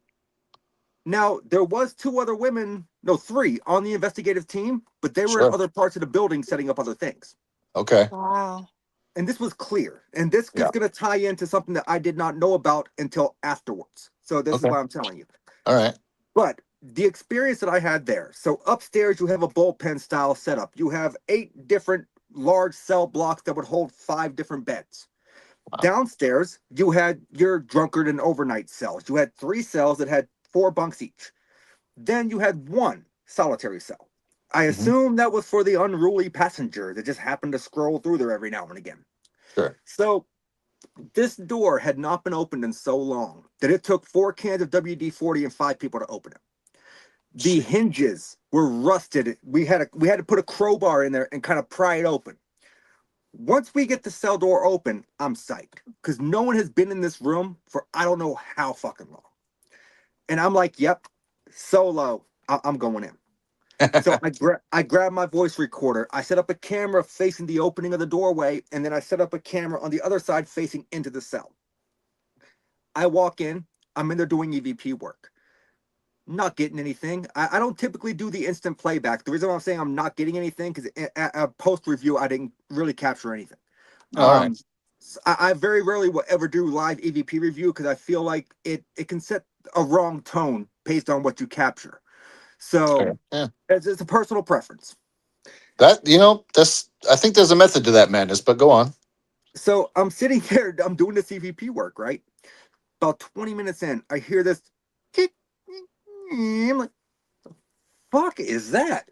Now, there was two other women, no, three on the investigative team, but they were in Sure. other parts of the building setting up other things. Okay. Wow. And this was clear. And this is Yeah. going to tie into something that I did not know about until afterwards. So this is Okay. why I'm telling you. All right. But the experience that I had there, so upstairs you have a bullpen style setup. You have 8 different large cell blocks that would hold 5 different beds. Wow. Downstairs, you had your drunkard and overnight cells. You had 3 cells that had 4 bunks each. Then you had 1 solitary cell. I Hmm. assume that was for the unruly passenger that just happened to scroll through there every now and again. Sure. So this door had not been opened in so long that it took 4 cans of WD-40 and 5 people to open it. The Shit. hinges were rusted. We had to put a crowbar in there and kind of pry it open. Once we get the cell door open, I'm psyched because no one has been in this room for I don't know how fucking long. And I'm like, yep, solo. I'm going in. So I grab my voice recorder. I set up a camera facing the opening of the doorway, and then I set up a camera on the other side facing into the cell. I walk in. I'm in there doing EVP work. Not getting anything. I don't typically do the instant playback. The reason why I'm saying I'm not getting anything because at post review I didn't really capture anything. All right. Um, I very rarely will ever do live EVP review because I feel like it can set a wrong tone based on what you capture. So Fair. Yeah. it's a personal preference. That that's I think there's a method to that madness, but go on. So I'm sitting there, I'm doing this EVP work, right? About 20 minutes in, I hear this. I'm like, fuck is that?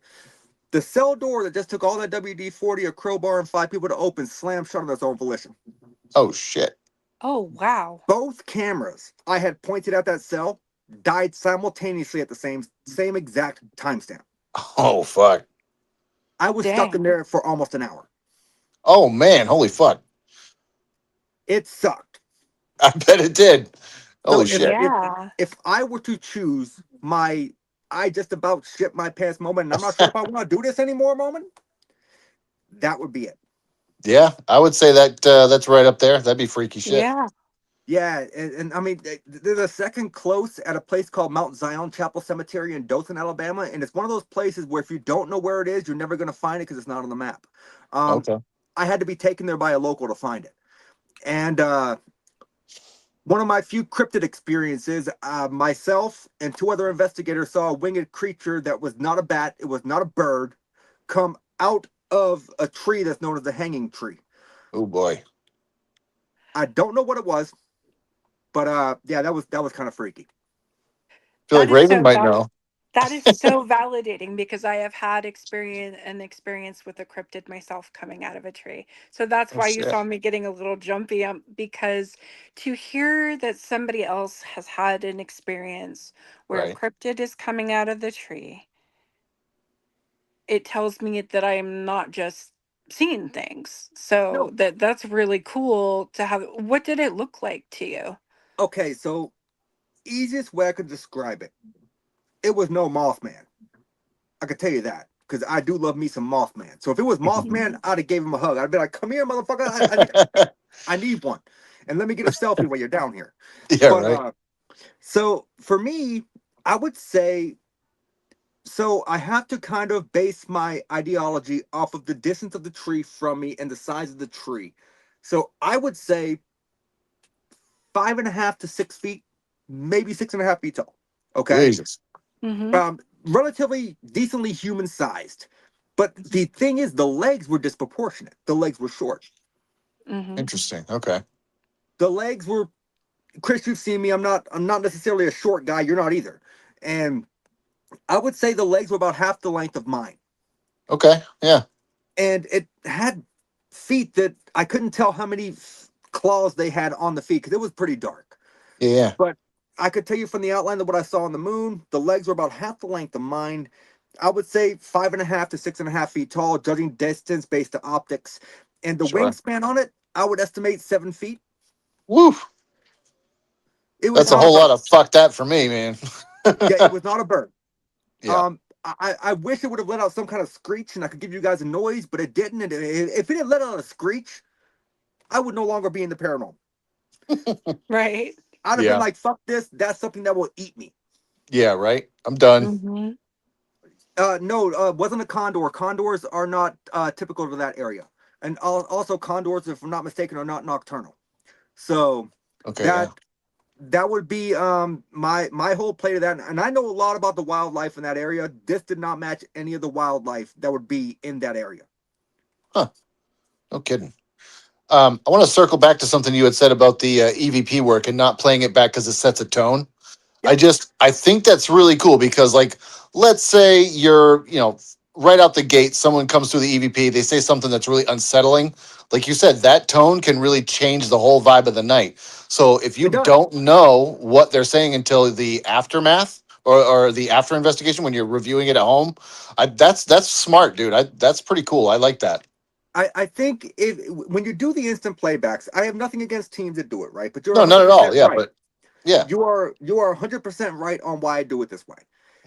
The cell door that just took all that WD-40, a crowbar, and 5 people to open slammed shut on its own volition. Oh shit. Oh, wow. Both cameras I had pointed at that cell died simultaneously at the same exact timestamp. Oh fuck. I was stuck in Dang. there for almost an hour. Oh man. Holy fuck. It sucked. I bet it did. So Holy if shit. if Yeah. if I were to choose my I just about shit my pants moment, and I'm not sure if I want to do this anymore moment, that would be it. Yeah, I would say that that's right up there. That'd be freaky shit. Yeah. Yeah, and I mean, there's a second close at a place called Mount Zion Chapel Cemetery in Dothan, Alabama, and it's one of those places where if you don't know where it is, you're never going to find it because it's not on the map. Um, Okay. I had to be taken there by a local to find it, and one of my few cryptid experiences, myself and 2 other investigators saw a winged creature that was not a bat, it was not a bird, come out of a tree that's known as the hanging tree. Oh boy. I don't know what it was, but yeah, that was kind of freaky. I feel like That is Raven so might valid. know. That is so validating because I have had experience with a cryptid myself coming out of a tree. So that's Oh why you shit. saw me getting a little jumpy because to hear that somebody else has had an experience where a Right. cryptid is coming out of the tree, it tells me that I am not just seeing things. So No, that's really cool to have. What did it look like to you? okay, so easiest way I could describe it, it was no Mothman. I could tell you that because I do love me some Mothman. So if it was Mothman, I'd have gave him a hug. I'd be like, "Come here, motherfucker! I need one, and let me get a selfie while you're down here." Yeah. But Right. so for me, I would say so. I have to kind of base my ideology off of the distance of the tree from me and the size of the tree. So I would say 5.5 to 6 feet, maybe 6.5 feet tall. Okay. Jesus. Mm-hmm. Relatively decently human sized. But the thing is, the legs were disproportionate. The legs were short. Mm-hmm. Interesting. Okay. The legs were, Chris, you've seen me. I'm not necessarily a short guy. You're not either. And I would say the legs were about half the length of mine. Okay. Yeah. And it had feet that I couldn't tell how many claws they had on the feet because it was pretty dark. Yeah. Yeah. But I could tell you from the outline of what I saw on the moon, the legs were about half the length of mine. I would say 5.5 to 6.5 feet tall, judging distance based on optics. And the Sure. wingspan on it, I would estimate 7 feet. Woo. It was That's a not a whole lot bird. of fuck that for me, man. Yeah, it was not a bird. Yeah. I wish it would have let out some kind of screech and I could give you guys a noise, but it didn't. And if it had let out a screech, I would no longer be in the paranormal. Right. I'd have been Yeah. like, fuck this. That's something that will eat me. Yeah. Right. I'm done. Hmm. No, wasn't a condor. Condors are not typical to that area. And also condors, if I'm not mistaken, are not nocturnal. So Okay. Yeah. that that would be my whole play to that. And I know a lot about the wildlife in that area. This did not match any of the wildlife that would be in that area. Huh. No kidding. I want to circle back to something you had said about the EVP work and not playing it back because it sets a tone. Yep. I think that's really cool because, like, let's say you're, right out the gate, someone comes through the EVP, they say something that's really unsettling. Like you said, that tone can really change the whole vibe of the night. So if you It does. don't know what they're saying until the aftermath or the after investigation when you're reviewing it at home, that's smart, dude. That's pretty cool. I like that. I think if when you do the instant playbacks, I have nothing against teams that do it, right? But you're No, not at all. 100% Yeah, right. but yeah. You are 100% right on why I do it this way.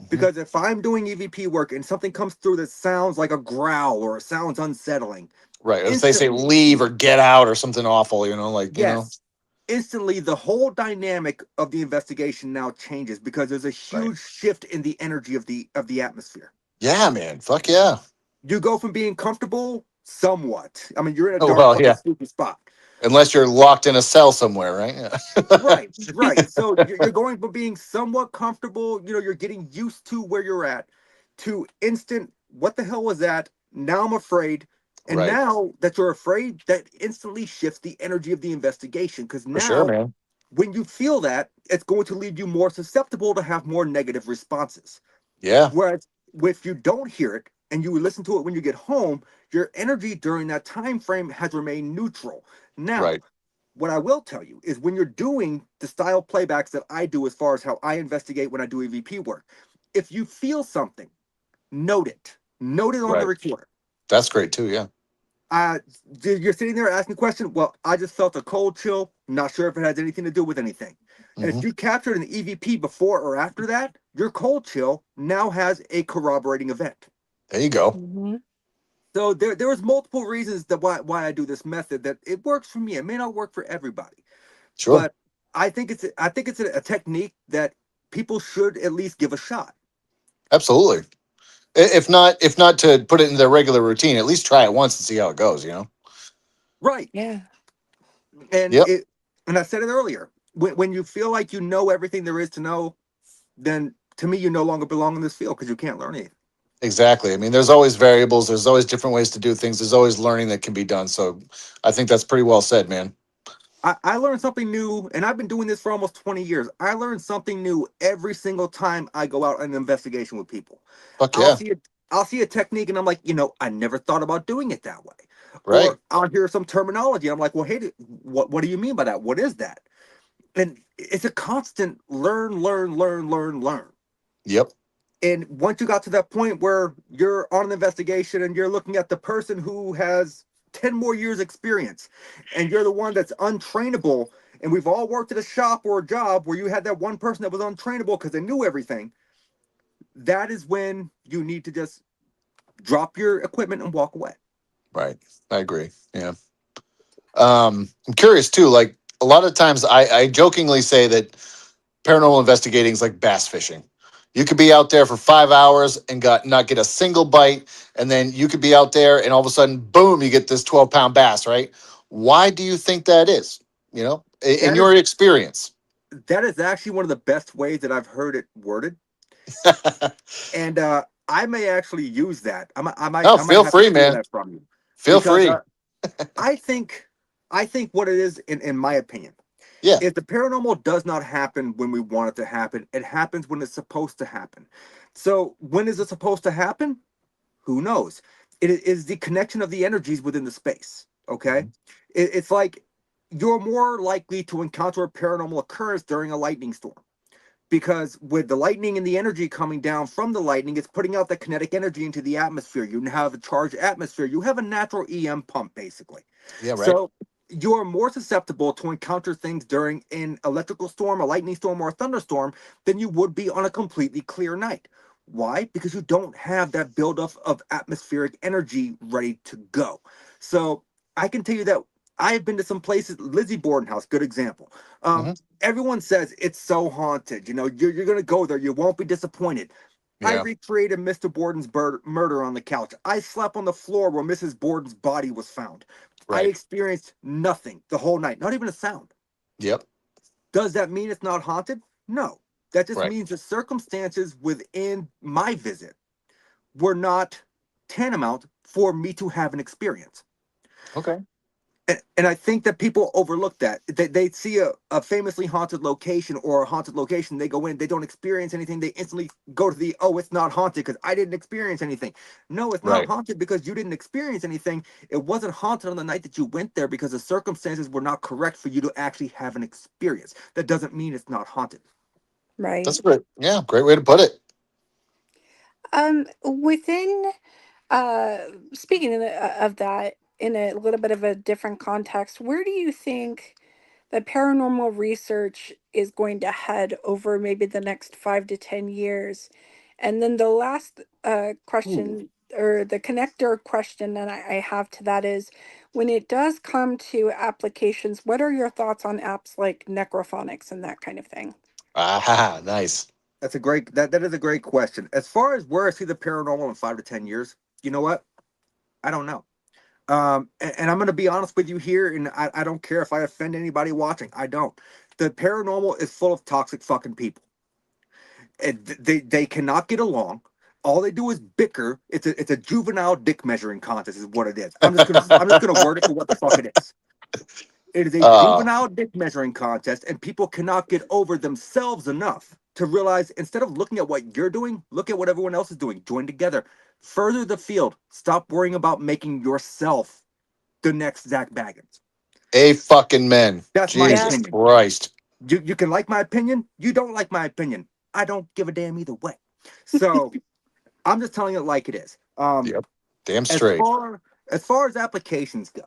Mhm. Because if I'm doing EVP work and something comes through that sounds like a growl or it sounds unsettling, Right. If they say instantly, leave or get out or something awful, yes, instantly the whole dynamic of the investigation now changes because there's a Right. huge shift in the energy of the atmosphere. Yeah, man. Fuck yeah. You go from being comfortable somewhat. I mean, you're in a Oh, dark, well, fucking yeah. spooky spot. Unless you're locked in a cell somewhere, right? Yeah. Right, right. So you're going from being somewhat comfortable, you're getting used to where you're at, to instant, what the hell was that? Now I'm afraid. And Right. now that you're afraid, that instantly shifts the energy of the investigation. Because For sure, now, man. when you feel that, it's going to leave you more susceptible to have more negative responses. Yeah. Whereas if you don't hear it and you listen to it when you get home, your energy during that time frame has remained neutral. Now, Right. what I will tell you is when you're doing the style playbacks that I do as far as how I investigate when I do EVP work, if you feel something, note it. Note it on the Right. recorder. That's great too. Yeah. Uh, you're sitting there asking a question. Well, I just felt a cold chill. Not sure if it has anything to do with anything. And if Hmm. you captured an EVP before or after that, your cold chill now has a corroborating event. There you go. Hmm. So there was multiple reasons that why I do this method. That it works for me. It may not work for everybody, Sure. but I think it's a technique that people should at least give a shot. Absolutely. If not to put it in their regular routine, at least try it once and see how it goes. Right. Yeah. And Yep. and I said it earlier. When you feel like you know everything there is to know, then to me you no longer belong in this field because you can't learn anything. Exactly. I mean, there's always variables. There's always different ways to do things. There's always learning that can be done. So I think that's pretty well said, man. I learned something new, and I've been doing this for almost 20 years. I learn something new every single time I go out on an investigation with people. Fuck I'll yeah. see it. I'll see a technique, and I'm like, I never thought about doing it that way. Right. Or I'll hear some terminology. I'm like, well, hey, what do you mean by that? What is that? And it's a constant learn, learn, learn, learn, learn. Yep. And once you got to that point where you're on an investigation and you're looking at the person who has 10 more years experience and you're the one that's untrainable, and we've all worked at a shop or a job where you had that one person that was untrainable because they knew everything, that is when you need to just drop your equipment and walk away. Right. I agree. Yeah. I'm curious too. Like a lot of times, I jokingly say that paranormal investigating is like bass fishing. You could be out there for 5 hours and not get a single bite, and then you could be out there and all of a sudden, boom, you get this 12-pound bass. Right? Why do you think that is? In That your is experience. that is actually one of the best ways that I've heard it worded, and I may actually use that. Oh, I might feel have to free, steal man. that from you Feel because free. I think I think what it is, in my opinion, Yeah. is the paranormal does not happen when we want it to happen. It happens when it's supposed to happen. So when is it supposed to happen? Who knows? It is the connection of the energies within the space. Okay, Mhm. it's like you're more likely to encounter a paranormal occurrence during a lightning storm, because with the lightning and the energy coming down from the lightning, it's putting out the kinetic energy into the atmosphere. You have a charged atmosphere. You have a natural EM pump, basically. Yeah, right. So you're more susceptible to encounter things during an electrical storm, a lightning storm, or a thunderstorm than you would be on a completely clear night. Why? Because you don't have that buildup of atmospheric energy ready to go. So I can tell you that I have been to some places. Lizzie Borden House, good example. Um, Hmm. Everyone says it's so haunted. You know, you're going to go there. You won't be disappointed. I Yeah, recreated Mr. Borden's murder on the couch. I slept on the floor where Mrs. Borden's body was found. I right. experienced nothing the whole night, not even a sound. Yep, Does that mean it's not haunted? No. That just right. means the circumstances within my visit were not tantamount for me to have an experience. Okay. And I think that people overlook that. They see a famously haunted location or a haunted location, they go in, they don't experience anything, they instantly go to the, oh, it's not haunted because I didn't experience anything. No, it's not Right. haunted because you didn't experience anything. It wasn't haunted on the night that you went there because the circumstances were not correct for you to actually have an experience. That doesn't mean it's not haunted. Right. That's great. Yeah, great way to put it. Within uh speaking of that in a little bit of a different context, where do you think the paranormal research is going to head over maybe the next 5 to 10 years? And then the last Ooh, question, or the connector question that I have to that is, when it does come to applications, what are your thoughts on apps like necrophonics and that kind of thing? Ah, nice. that's a great that is a great question. As far as where I see the paranormal in 5 to 10 years, you know what? I don't know. And I'm going to be honest with you here, and I don't care if I offend anybody watching. I don't. The paranormal is full of toxic fucking people. And they cannot get along. All they do is bicker. It's a juvenile dick measuring contest, is what it is. I'm just gonna word it for what the fuck it is. It is a uh, juvenile dick measuring contest, and people cannot get over themselves enough to realize, instead of looking at what you're doing, look at what everyone else is doing. Join together. Further the field. Stop worrying about making yourself the next Zach Baggins. a fucking men. That's my Yeah. Jesus opinion. Christ. You can like my opinion. You don't like my opinion. I don't give a damn either way. So I'm just telling it like it is. Yep. Damn As straight. far as far as applications go,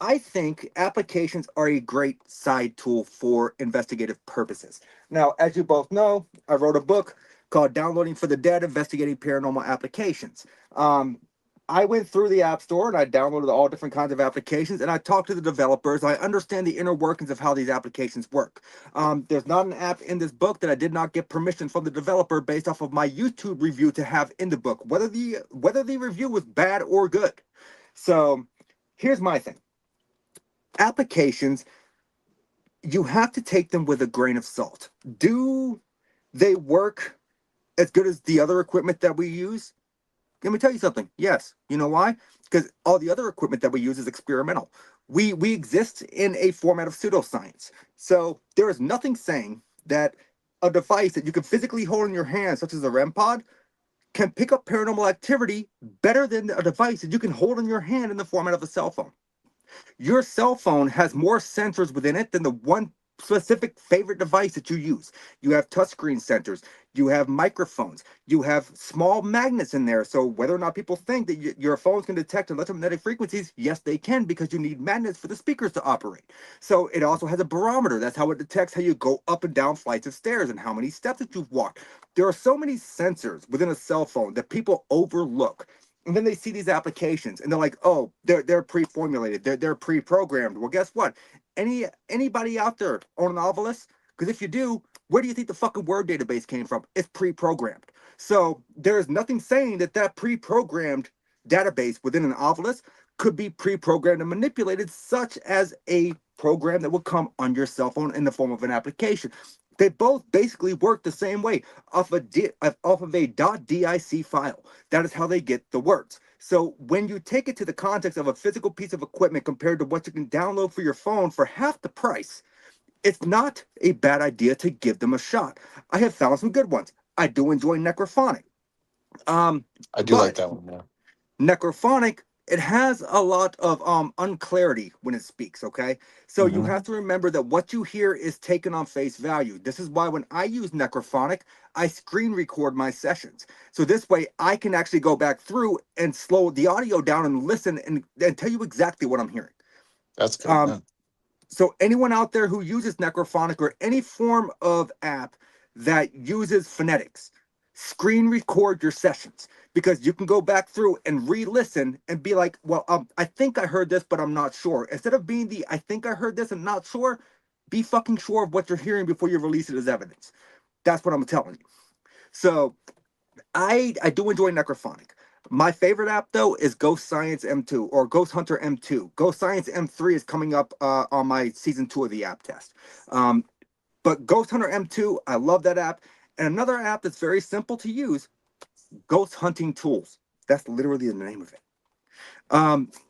I think applications are a great side tool for investigative purposes. Now, as you both know, I wrote a book called "Downloading for the Dead: Investigating Paranormal Applications." Um, I went through the App Store and I downloaded all different kinds of applications, and I talked to the developers. I understand the inner workings of how these applications work. There's not an app in this book that I did not get permission from the developer based off of my YouTube review to have in the book, whether the review was bad or good. So here's my thing. Applications, you have to take them with a grain of salt. Do they work as good as the other equipment that we use? Let me tell you something. Yes. You know why? Because all the other equipment that we use is experimental. We exist in a format of pseudoscience. So there is nothing saying that a device that you can physically hold in your hand, such as a REM pod, can pick up paranormal activity better than a device that you can hold in your hand in the format of a cell phone. Your cell phone has more sensors within it than the one specific favorite device that you use. You have touchscreen sensors, you have microphones, you have small magnets in there. So whether or not people think that your phones can detect electromagnetic frequencies, yes, they can, because you need magnets for the speakers to operate. So it also has a barometer. That's how it detects how you go up and down flights of stairs and how many steps that you've walked. There are so many sensors within a cell phone that people overlook, and then they see these applications and they're like, oh, they're pre-formulated, they're pre-programmed. Well, guess what? Anybody out there own a novelist? Because if you do, where do you think the fucking word database came from? It's pre-programmed. So there is nothing saying that that pre-programmed database within an novelist could be pre-programmed and manipulated, such as a program that would come on your cell phone in the form of an application. They both basically work the same way, off of a .dic file. That is how they get the words. So when you take it to the context of a physical piece of equipment compared to what you can download for your phone for half the price, it's not a bad idea to give them a shot. I have found some good ones. I do enjoy Necrophonic. Um, I do like but that one. Yeah. Necrophonic, it has a lot of unclarity when it speaks, okay? So you Hmm. have to remember that what you hear is taken on face value. This is why when I use Necrophonic, I screen record my sessions. So this way I can actually go back through and slow the audio down and listen and tell you exactly what I'm hearing. That's good. Um, Yeah. so anyone out there who uses Necrophonic or any form of app that uses phonetics, screen record your sessions because you can go back through and re-listen and be like, well, I think I heard this, but I'm not sure. Instead of being the I think I heard this and not sure, be fucking sure of what you're hearing before you release it as evidence. That's what I'm telling you. So I do enjoy Necrophonic. My favorite app though is Ghost Science M2 or Ghost Hunter M2. Ghost Science M3 is coming up on my season 2 of the app test. Um, but Ghost Hunter M2, I love that app. And another app that's very simple to use, Ghost Hunting Tools. That's literally the name of it.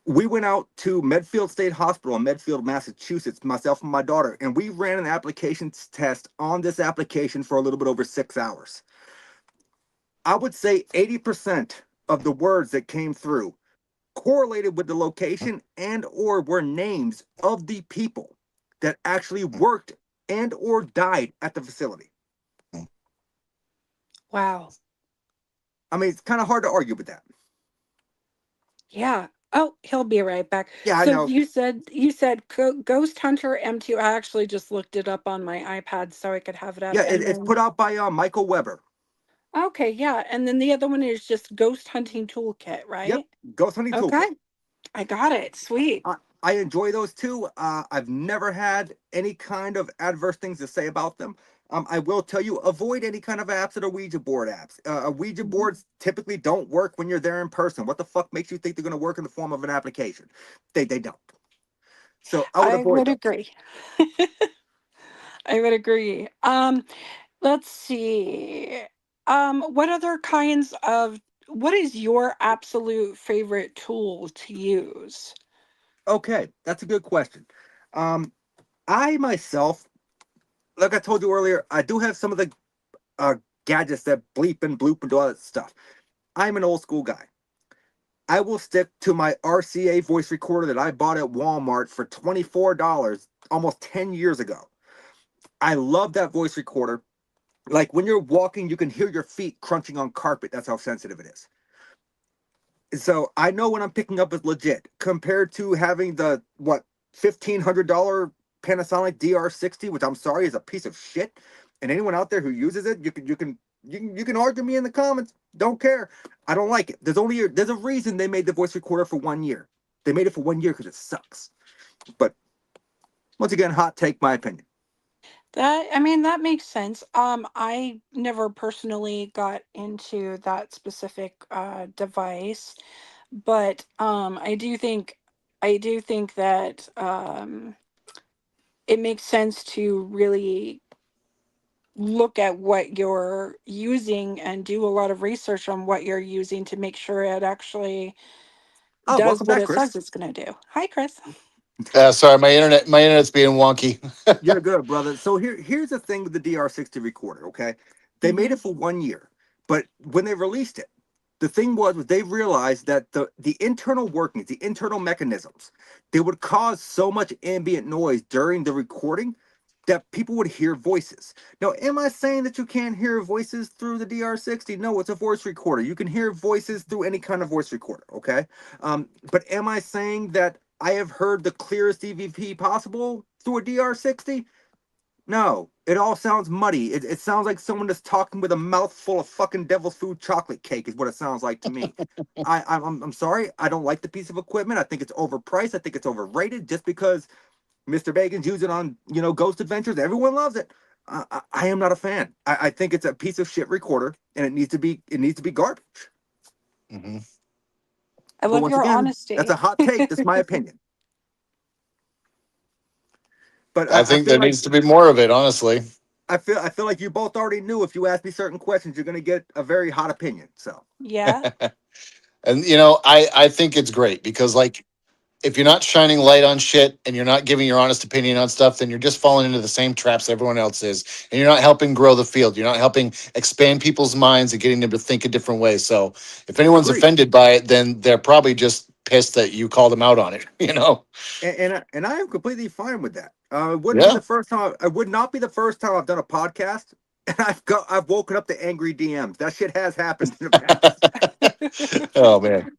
We went out to Medfield State Hospital in Medfield, Massachusetts, myself and my daughter, and we ran an application test on this application for a little bit over 6 hours. I would say 80% of the words that came through correlated with the location and or were names of the people that actually worked and or died at the facility. Wow. I mean, it's kind of hard to argue with that. Yeah. Oh, he'll be right back. Yeah, I So know. you said Ghost Hunter M2. I actually just looked it up on my iPad so I could have it up. Yeah, And it's then put out by Michael Weber. okay, yeah. And then the other one is just Ghost Hunting Toolkit, Yep, right? Ghost Hunting Okay. Toolkit. I got it. Sweet. I enjoy those too. I've never had any kind of adverse things to say about them. I will tell you, avoid any kind of apps that are Ouija board apps. Ouija Mhm. boards typically don't work when you're there in person. What the fuck makes you think they're going to work in the form of an application? They don't. So I would I avoid would those. agree. I would agree. Let's see. What other kinds of what is your absolute favorite tool to use? Okay, that's a good question. Um, I myself, like I told you earlier, I do have some of the uh, gadgets that bleep and bloop and do all that stuff. I'm an old school guy. I will stick to my RCA voice recorder that I bought at Walmart for $24 almost 10 years ago. I love that voice recorder. Like when you're walking, you can hear your feet crunching on carpet. That's how sensitive it is. So I know when I'm picking up is legit compared to having the what $1,500 Panasonic DR60, which I'm sorry is a piece of shit. And anyone out there who uses it, you can argue me in the comments. Don't care. I don't like it. There's a reason they made the voice recorder for 1 year. They made it for 1 year because it sucks. But once again, hot take, my opinion. That I mean that makes sense. I never personally got into that specific device, but I do think that it makes sense to really look at what you're using and do a lot of research on what you're using to make sure it actually Oh, does welcome what back, it Chris. says it's going to do. Hi, Chris. Sorry, my internet's being wonky. You're good, brother. So here's the thing with the DR60 recorder, okay? They made Hmm. it for 1 year, but when they released it, the thing was they realized that the internal workings, the internal mechanisms, they would cause so much ambient noise during the recording that people would hear voices. Now, am I saying that you can't hear voices through the DR60? No, it's a voice recorder. You can hear voices through any kind of voice recorder, okay? But am I saying that I have heard the clearest EVP possible through a DR60? No, it all sounds muddy. It sounds like someone that's talking with a mouthful of fucking devil's food chocolate cake, is what it sounds like to me. I'm sorry. I don't like the piece of equipment. I think it's overpriced. I think it's overrated just because Mr. Bacon's using it on, Ghost Adventures. Everyone loves it. I am not a fan. I think it's a piece of shit recorder, and it needs to be garbage. Hmm. I But love once your again, that's honesty. a hot take. That's my opinion. But I I think feel there like needs to be more of it, honestly. I feel like you both already knew if you ask me certain questions, you're gonna get a very hot opinion. So Yeah. And I think it's great because, like, if you're not shining light on shit and you're not giving your honest opinion on stuff, then you're just falling into the same traps everyone else is, and you're not helping grow the field. You're not helping expand people's minds and getting them to think a different way. So if anyone's Agreed. offended by it, then they're probably just pissed that you called them out on it. You know? And I am completely fine with that. It wouldn't be Yeah. the first time. It would not be the first time I've done a podcast, and I've woken up to angry DMs. That shit has happened in the past. Oh man.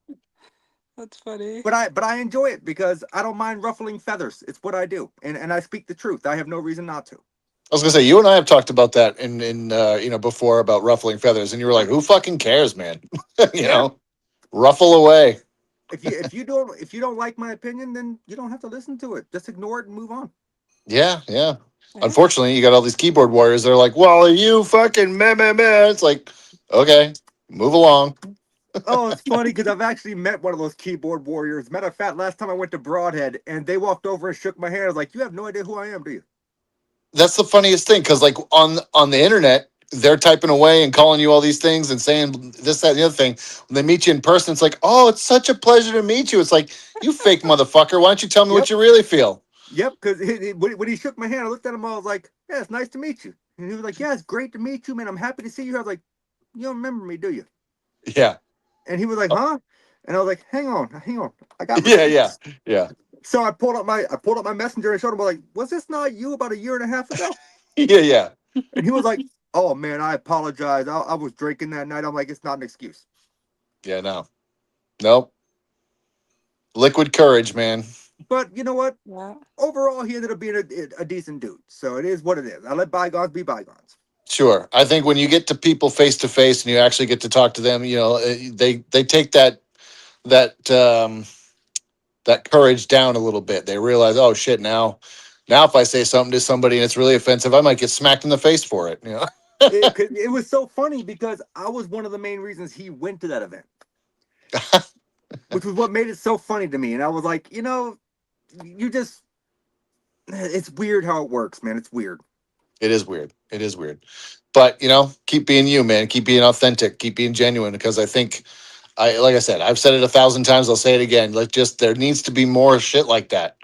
That's funny. But I enjoy it because I don't mind ruffling feathers. It's what I do, and I speak the truth. I have no reason not to. I was gonna say you and I have talked about that in before about ruffling feathers, and you were like, "Who fucking cares, man?" you Yeah. know, ruffle away. If you don't like my opinion, then you don't have to listen to it. Just ignore it and move on. Yeah, yeah. Yeah. Unfortunately, you got all these keyboard warriors. They're like, "Well, you fucking meh meh meh." It's like, okay, move along. Oh, it's funny because I've actually met one of those keyboard warriors. Matter of fact, last time I went to Broadhead and they walked over and shook my hand. I was like, "You have no idea who I am, do you?" That's the funniest thing because, like, on the internet, they're typing away and calling you all these things and saying this, that, and the other thing. When they meet you in person, it's like, "Oh, it's such a pleasure to meet you." It's like, you fake motherfucker. Why don't you tell me what Yep, you really feel? yep. Because when he shook my hand, I looked at him. I was like, "Yeah, it's nice to meet you." And he was like, "Yeah, it's great to meet you, man. I'm happy to see you." I was like, "You don't remember me, do you?" Yeah, And he was like, "Huh?" And I was like, "Hang on, hang on. I got yeah, yeah, receipts." yeah, So I pulled up my messenger and showed him. I was like, "Was this not you about a year and a half ago?" yeah, yeah, And he was like, "Oh man, I apologize. I was drinking that night." I'm like, "It's not an excuse." yeah. No, nope. Liquid courage, man. But you know what? Yeah. Overall, he ended up being a decent dude. So it is what it is. I let bygones be bygones. Sure. I think when you get to people face to face and you actually get to talk to them, they take that that courage down a little bit. They realize, oh shit, now if I say something to somebody and it's really offensive, I might get smacked in the face for it. It was so funny because I was one of the main reasons he went to that event, which was what made it so funny to me. And I was like, you just, it's weird how it works, man. It's weird. It is weird. It is weird. But keep being you, man. Keep being authentic. Keep being genuine. Because I think like I said, I've said it 1,000 times. I'll say it again. There needs to be more shit like that.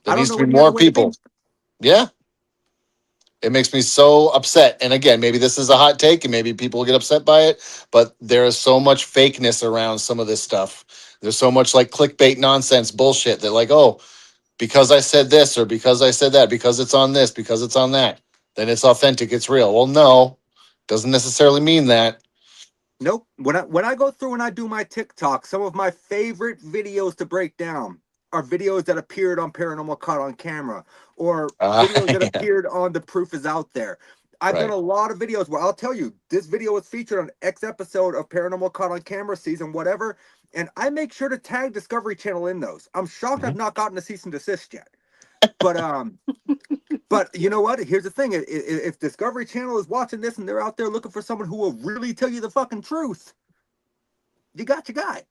There I don't needs know to be any other more way to be. people. Yeah. It makes me so upset. And again, maybe this is a hot take and maybe people will get upset by it, but there is so much fakeness around some of this stuff. There's so much like clickbait nonsense bullshit that, like, oh, because I said this or because I said that, because it's on this, because it's on that, then it's authentic, it's real. Well, no, doesn't necessarily mean that. Nope. When I go through and I do my TikTok, some of my favorite videos to break down are videos that appeared on Paranormal Caught on Camera or videos that Yeah, appeared on The Proof Is Out There. I've done right. a lot of videos where I'll tell you this video was featured on X episode of Paranormal Caught on Camera season whatever, and I make sure to tag Discovery Channel in those. I'm shocked I've Mhm. not gotten a cease and desist yet. But but you know what? Here's the thing: if Discovery Channel is watching this and they're out there looking for someone who will really tell you the fucking truth, you got your guy.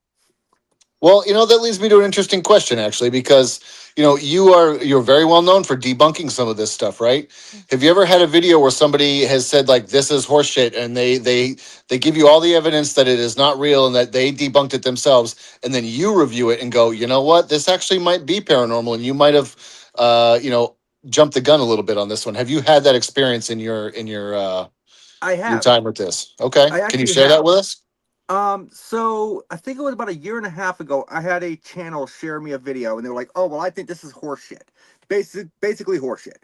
Well, that leads me to an interesting question, actually, because you're very well known for debunking some of this stuff, right? Have you ever had a video where somebody has said like this is horseshit, and they give you all the evidence that it is not real and that they debunked it themselves, and then you review it and go, you know what, this actually might be paranormal, and you might have, jumped the gun a little bit on this one. Have you had that experience I your have. time with this? Okay, I can you actually share that have. with us? So I think it was about a year and a half ago. I had a channel share me a video, and they were like, "Oh, well, I think this is horseshit." Basically horseshit.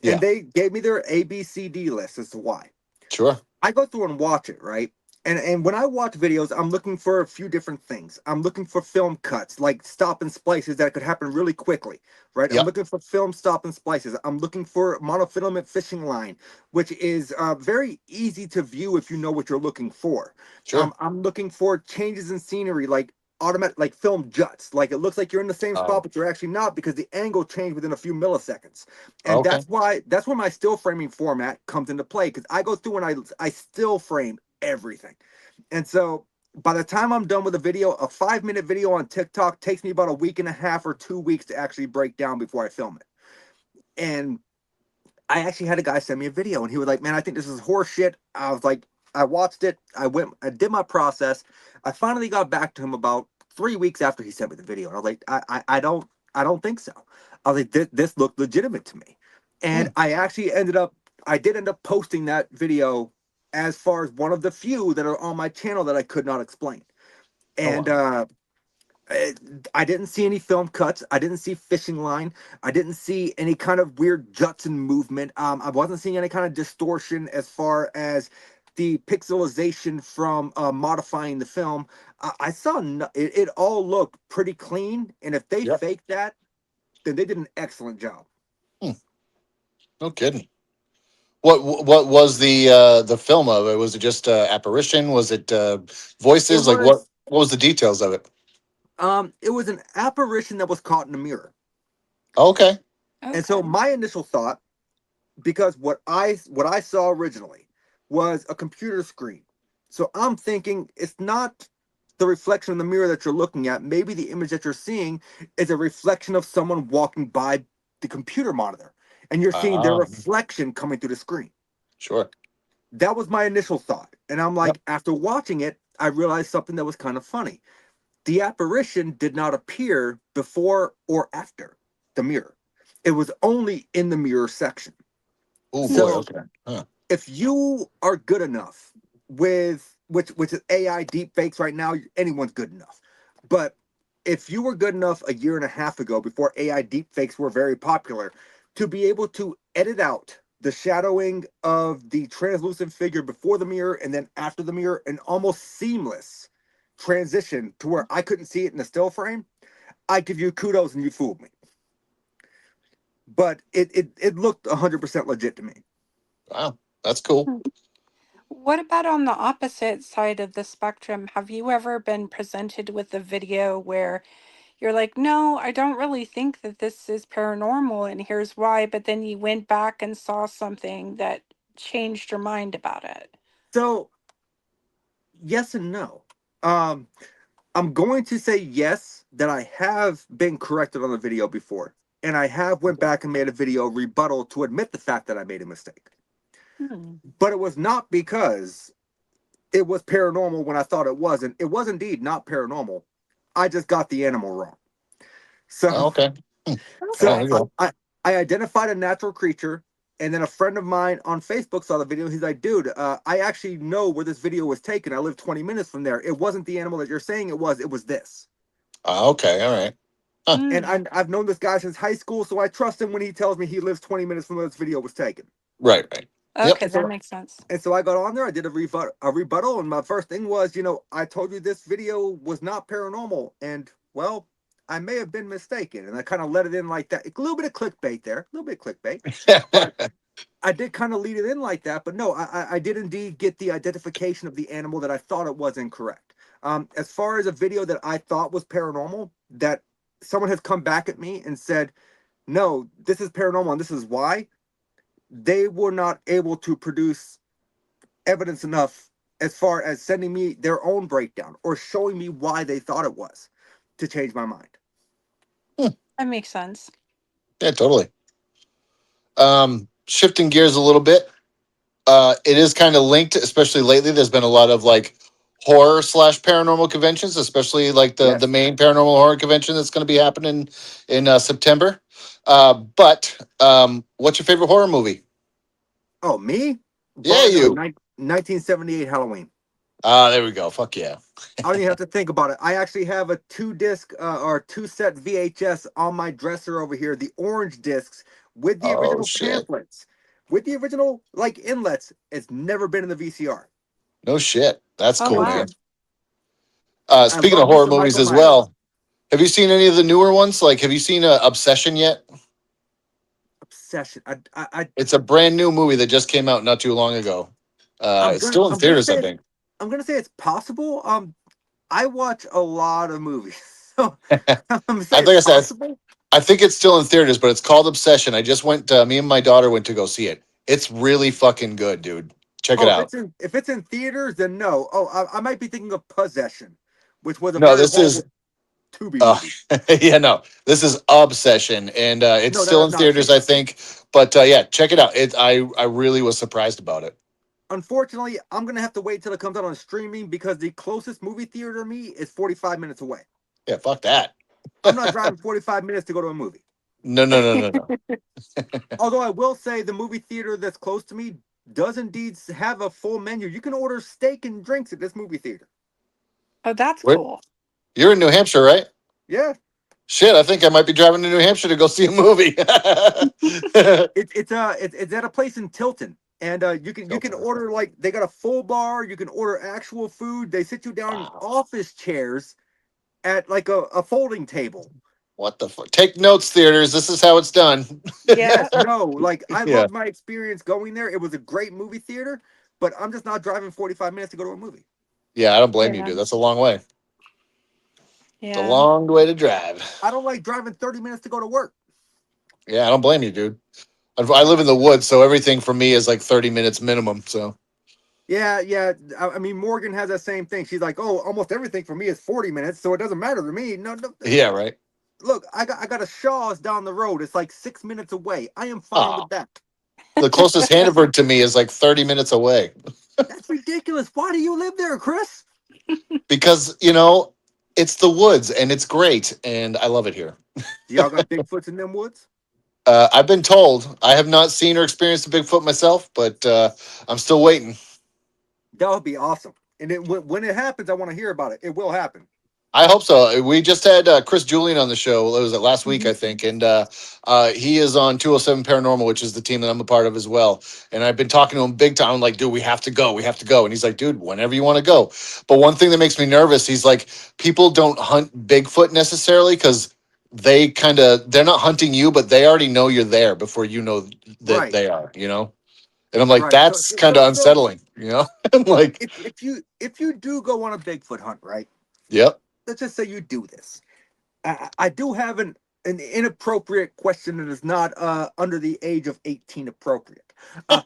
And Yeah, they gave me their ABCD list as to why. sure. I go through and watch it, right? And when I watch videos, I'm looking for a few different things. I'm looking for film cuts, like stop and splices that could happen really quickly, right? I'm Yep, looking for film stop and splices. I'm looking for monofilament fishing line, which is very easy to view if you know what you're looking for. sure. I'm looking for changes in scenery, like automatic, like film juts, like it looks like you're in the same spot, Oh, but you're actually not because the angle changed within a few milliseconds. And okay. that's where my still framing format comes into play because I go through and I still frame everything. And so by the time I'm done with a video, a 5 minute video on TikTok takes me about a week and a half or 2 weeks to actually break down before I film it. And I actually had a guy send me a video and he was like, "Man, I think this is horse shit." I was like, I watched it, I did my process. I finally got back to him about 3 weeks after he sent me the video, and I was like, I don't think so. I was like, this looked legitimate to me, and Hmm. I did end up posting that video as far as one of the few that are on my channel that I could not explain. Oh And wow. I didn't see any film cuts. I didn't see fishing line. I didn't see any kind of weird Judson movement. I wasn't seeing any kind of distortion as far as the pixelization from modifying the film. I saw it all looked pretty clean, and if they Yep. faked that, then they did an excellent job. Hmm. No kidding. What was the film of it? Was it just apparition? Was it It voices? Like was what was the details of it? it was an apparition that was caught in a mirror, Okay. and so Okay. my initial thought, because what I saw originally was a computer screen. So I'm thinking it's not the reflection in the mirror that you're looking at. Maybe the image that you're seeing is a reflection of someone walking by the computer monitor, and you're seeing their Ah, reflection coming through the screen. sure. That was my initial thought. And I'm Yep. like, after watching it, I realized something that was kind of funny. The apparition did not appear before or after the mirror. It was only in the mirror section. Oh boy. So Okay. Huh. if you are good enough with which is AI deep fakes right now, anyone's good enough. But if you were good enough a year and a half ago, before AI deep fakes were very popular, to be able to edit out the shadowing of the translucent figure before the mirror and then after the mirror, an almost seamless transition to where I couldn't see it in the still frame, I give you kudos and you fooled me. But it looked 100% legit to me. Wow. That's cool. Hmm. What about on the opposite side of the spectrum? Have you ever been presented with a video where you're like, no, I don't really think that this is paranormal, and here's why, but then you went back and saw something that changed your mind about it? So yes and no. Um, I'm going to say yes that I have been corrected on the video before, and I have went back and made a video rebuttal to admit the fact that I made a mistake. Hmm. But it was not because it was paranormal when I thought it wasn't. It was indeed not paranormal. I just got the animal wrong. Oh, So okay. Well, So there you Okay. I, go. I, I identified a natural creature, and then a friend of mine on Facebook saw the video. He's like, dude, I actually know where this video was taken. I live 20 minutes from there. It wasn't the animal that you're saying it was. It was this. Okay. All right. Huh. And Mm. I've known this guy since high school, so I trust him when he tells me he lives 20 minutes from where this video was taken. Right. Right. Yep. Okay, And that so makes sense. and so I got on there. I did a rebuttal, and my first thing was, I told you this video was not paranormal, and well, I may have been mistaken. And I kind of let it in like that. A little bit of clickbait there, a little bit of clickbait, but I did kind of lead it in like that. But no, I did indeed get the identification of the animal that I thought it was incorrect. As far as a video that I thought was paranormal, that someone has come back at me and said, no, this is paranormal and this is why, they were not able to produce evidence enough as far as sending me their own breakdown or showing me why they thought it was to change my mind. Hmm. That makes sense. Yeah. Totally. Shifting gears a little bit. It is kind of linked, especially lately. There's been a lot of like horror slash paranormal conventions, especially like the Yes. main paranormal horror convention that's going to be happening in September. But what's your favorite horror movie? Oh, me? Yeah, Bar none. you. 1978 Halloween. Ah, there we go. Fuck yeah. I don't even have to think about it. I actually have a two-disc or two-set VHS on my dresser over here. The orange discs with the Oh original shit. pamphlets, with the original like inlets. It's never been in the VCR. No shit. That's Oh, cool, wow. man. I Speaking love of me horror some movies Michael as Myers. well, have you seen any of the newer ones? Like, have you seen Obsession yet? Obsession. I It's a brand new movie that just came out not too long ago. I'm It's gonna still in I'm gonna theaters, I say think. I'm gonna say it's possible. I watch a lot of movies, so I'm gonna I say think it's I said possible. I think it's still in theaters, but it's called Obsession. I just went. Me and my daughter went to go see it. It's really fucking good, dude. Check it Oh, out. if it's in theaters, then no. Oh, I might be thinking of Possession, which was a No, very this is. horrible Tubi Uh, movie. yeah, no, this is Obsession, and it's No, that still I've in not theaters, seen. I think. But yeah, check it out. I really was surprised about it. Unfortunately, I'm gonna have to wait till it comes out on streaming because the closest movie theater to me is 45 minutes away. Yeah, fuck that. I'm not driving 45 minutes to go to a movie. No, no, no, no, no. Although I will say the movie theater that's close to me does indeed have a full menu. You can order steak and drinks at this movie theater. Oh, that's Where, cool. you're in New Hampshire, right? Yeah, Shit, I think I might be driving to New Hampshire to go see a movie. it's at a place in Tilton, and you can order, like, they got a full bar. You can order actual food. They sit you down in Wow. office chairs at like a folding table. What the fuck? Take notes, theaters. This is how it's done. Yeah. Yes, no, like I Yeah. loved my experience going there. It was a great movie theater, but I'm just not driving 45 minutes to go to a movie. Yeah, I don't blame you, Yeah. dude. That's a long way. It's a Yeah. long way to drive. I don't like driving 30 minutes to go to work. Yeah, I don't blame you, dude. I live in the woods, so everything for me is like 30 minutes minimum. So, Yeah, yeah. I mean, Morgan has that same thing. She's like, "Oh, almost everything for me is 40 minutes, so it doesn't matter to me." No, no. yeah, right. Look, I got a Shaw's down the road. It's like 6 minutes away. I am fine Oh, with that. the closest Hannaford to me is like 30 minutes away That's ridiculous. Why do you live there, Chris? because, it's the woods and it's great and I love it here. Do y'all got Bigfoots in them woods? I've been told. I have not seen or experienced a Bigfoot myself, but I'm still waiting. That would be awesome. And when it happens, I want to hear about it. It will happen. I hope so. We just had Chris Julian on the show. It was last week, I Mhm. think, and he is on 207 Paranormal, which is the team that I'm a part of as well. And I've been talking to him big time. I'm like, dude, we have to go. We have to go. And he's like, dude, whenever you want to go. But one thing that makes me nervous, he's like, people don't hunt Bigfoot necessarily because they're not hunting you, but they already know you're there before you know that Right, they are. And I'm like, right. So, that's kind so, of so unsettling. I'm like, if you do go on a Bigfoot hunt, right? yep. Let's just say you do this. I do have an inappropriate question that is not under the age of 18 appropriate. Uh,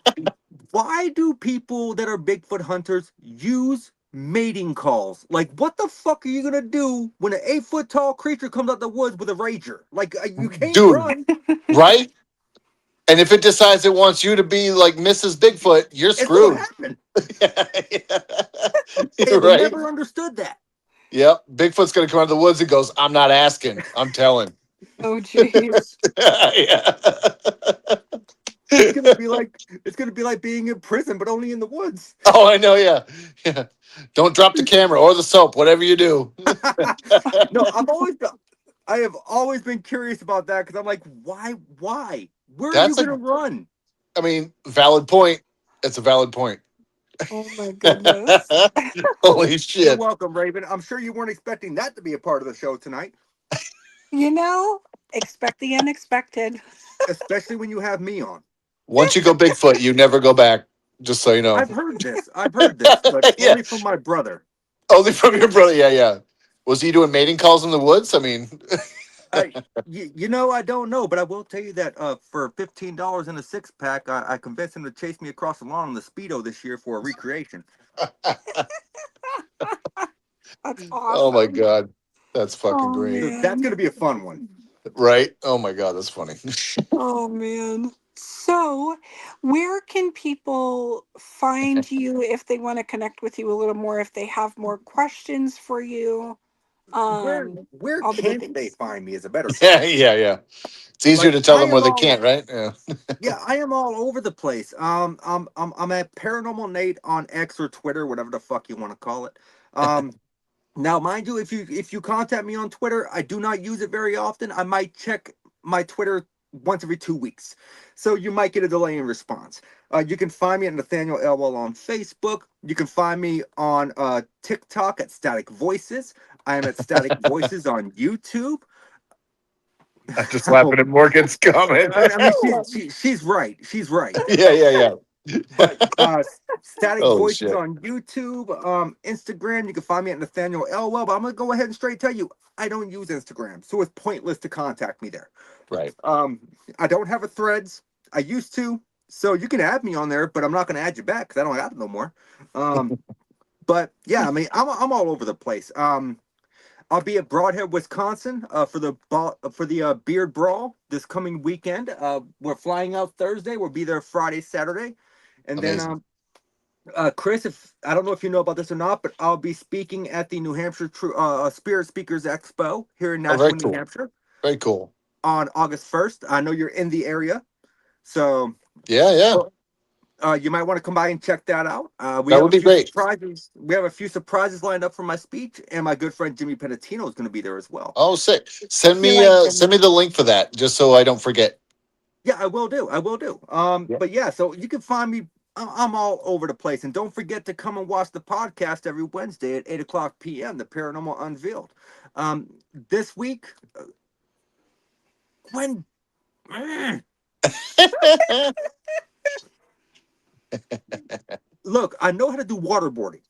why do people that are Bigfoot hunters use mating calls? Like, what the fuck are you gonna do when an 8 foot tall creature comes out the woods with a rager? Like, you can't Dude, run. right? And if it decides it wants you to be like Mrs. Bigfoot, you're It's gonna screwed. happen. Yeah. They've Right? never understood that. Yep. Bigfoot's gonna come out of the woods and goes, I'm not asking. I'm telling. Oh, jeez. Yeah. It's gonna be like being in prison, but only in the woods. Oh, I know, yeah. Yeah. Don't drop the camera or the soap, whatever you do. No, I have always been curious about that because I'm like, why? Where are you That's gonna run? valid point. It's a valid point. Oh my goodness. Holy You're shit. welcome, Raven. I'm sure you weren't expecting that to be a part of the show tonight, You know, expect the unexpected. especially when you have me on. Once you go Bigfoot, you never go back. Just so you know. I've heard this, but Yeah. only from my brother. Only from your brother. Yeah, yeah. Was he doing mating calls in the woods? I mean, I don't know, but I will tell you that for $15 in a 6 pack, I convinced him to chase me across the lawn on the Speedo this year for a recreation. That's oh my awesome. God. That's fucking Oh great. So that's man. gonna be a fun one. Right? Oh my God. That's funny. Oh man. So, where can people find you if they want to connect with you a little more, if they have more questions for you? Where Um, where all the good can't they things. find me is a better Yeah, question. yeah, yeah. It's easier Like, to tell them where they can't, right? Yeah. I am all over the place. I'm at Paranormal Nate on X or Twitter, whatever the fuck you want to call it. Um, Now, mind you, if you contact me on Twitter, I do not use it very often. I might check my Twitter once every 2 weeks, so you might get a delay in response. You can find me at Nathaniel Elwell on Facebook. You can find me on TikTok at Static Voices. I am at Static Voices on YouTube. I'm just laughing at Morgan's comment. I mean, she's right. She's right. Yeah, yeah, yeah. But Static Holy Voices shit. on YouTube, Instagram. You can find me at Nathaniel Elwell. But I'm gonna go ahead and straight tell you, I don't use Instagram, so it's pointless to contact me there. Right. I don't have a Threads. I used to, so you can add me on there, but I'm not gonna add you back because I don't have it no more. Um, but yeah, I mean, I'm all over the place. I'll be at Broadhead, Wisconsin, for the Beard Brawl this coming weekend. We're flying out Thursday. We'll be there Friday, Saturday, and then Amazing. Chris, if I don't know if you know about this or not, but I'll be speaking at the New Hampshire Spirit Speakers Expo here in Oh, very Nashua, New cool. Hampshire Very cool. on August 1st. I know you're in the area, so Yeah, yeah. well, you might want to come by and check that out. We That have would a be few great. surprises. We have a few surprises lined up for my speech, and my good friend Jimmy Penatino is going to be there as well. Oh, sick. We like Send me Jimmy. the link for that, just so I don't forget. Yeah, I will do. I will do. Yeah. But yeah, so you can find me. I'm all over the place, and don't forget to come and watch the podcast every Wednesday at 8 o'clock p.m. The Paranormal Unveiled. This week, when look, I know how to do waterboarding.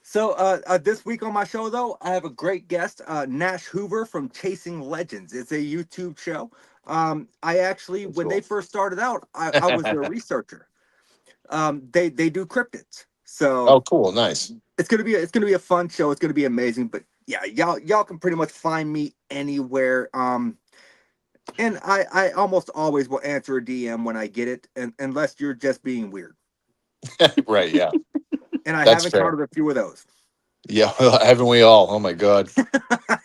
So this week on my show, though, I have a great guest, Nash Hoover from Chasing Legends. It's a YouTube show. I actually, That's when they cool. first started out, I was their researcher. They do cryptids, so Oh, cool. Nice. it's gonna be a fun show. It's gonna be amazing. But yeah, y'all can pretty much find me anywhere. And I almost always will answer a DM when I get it, and unless you're just being weird. Right. Yeah. And I have That's fair. encountered a few of those. Yeah. Haven't we all? Oh my God.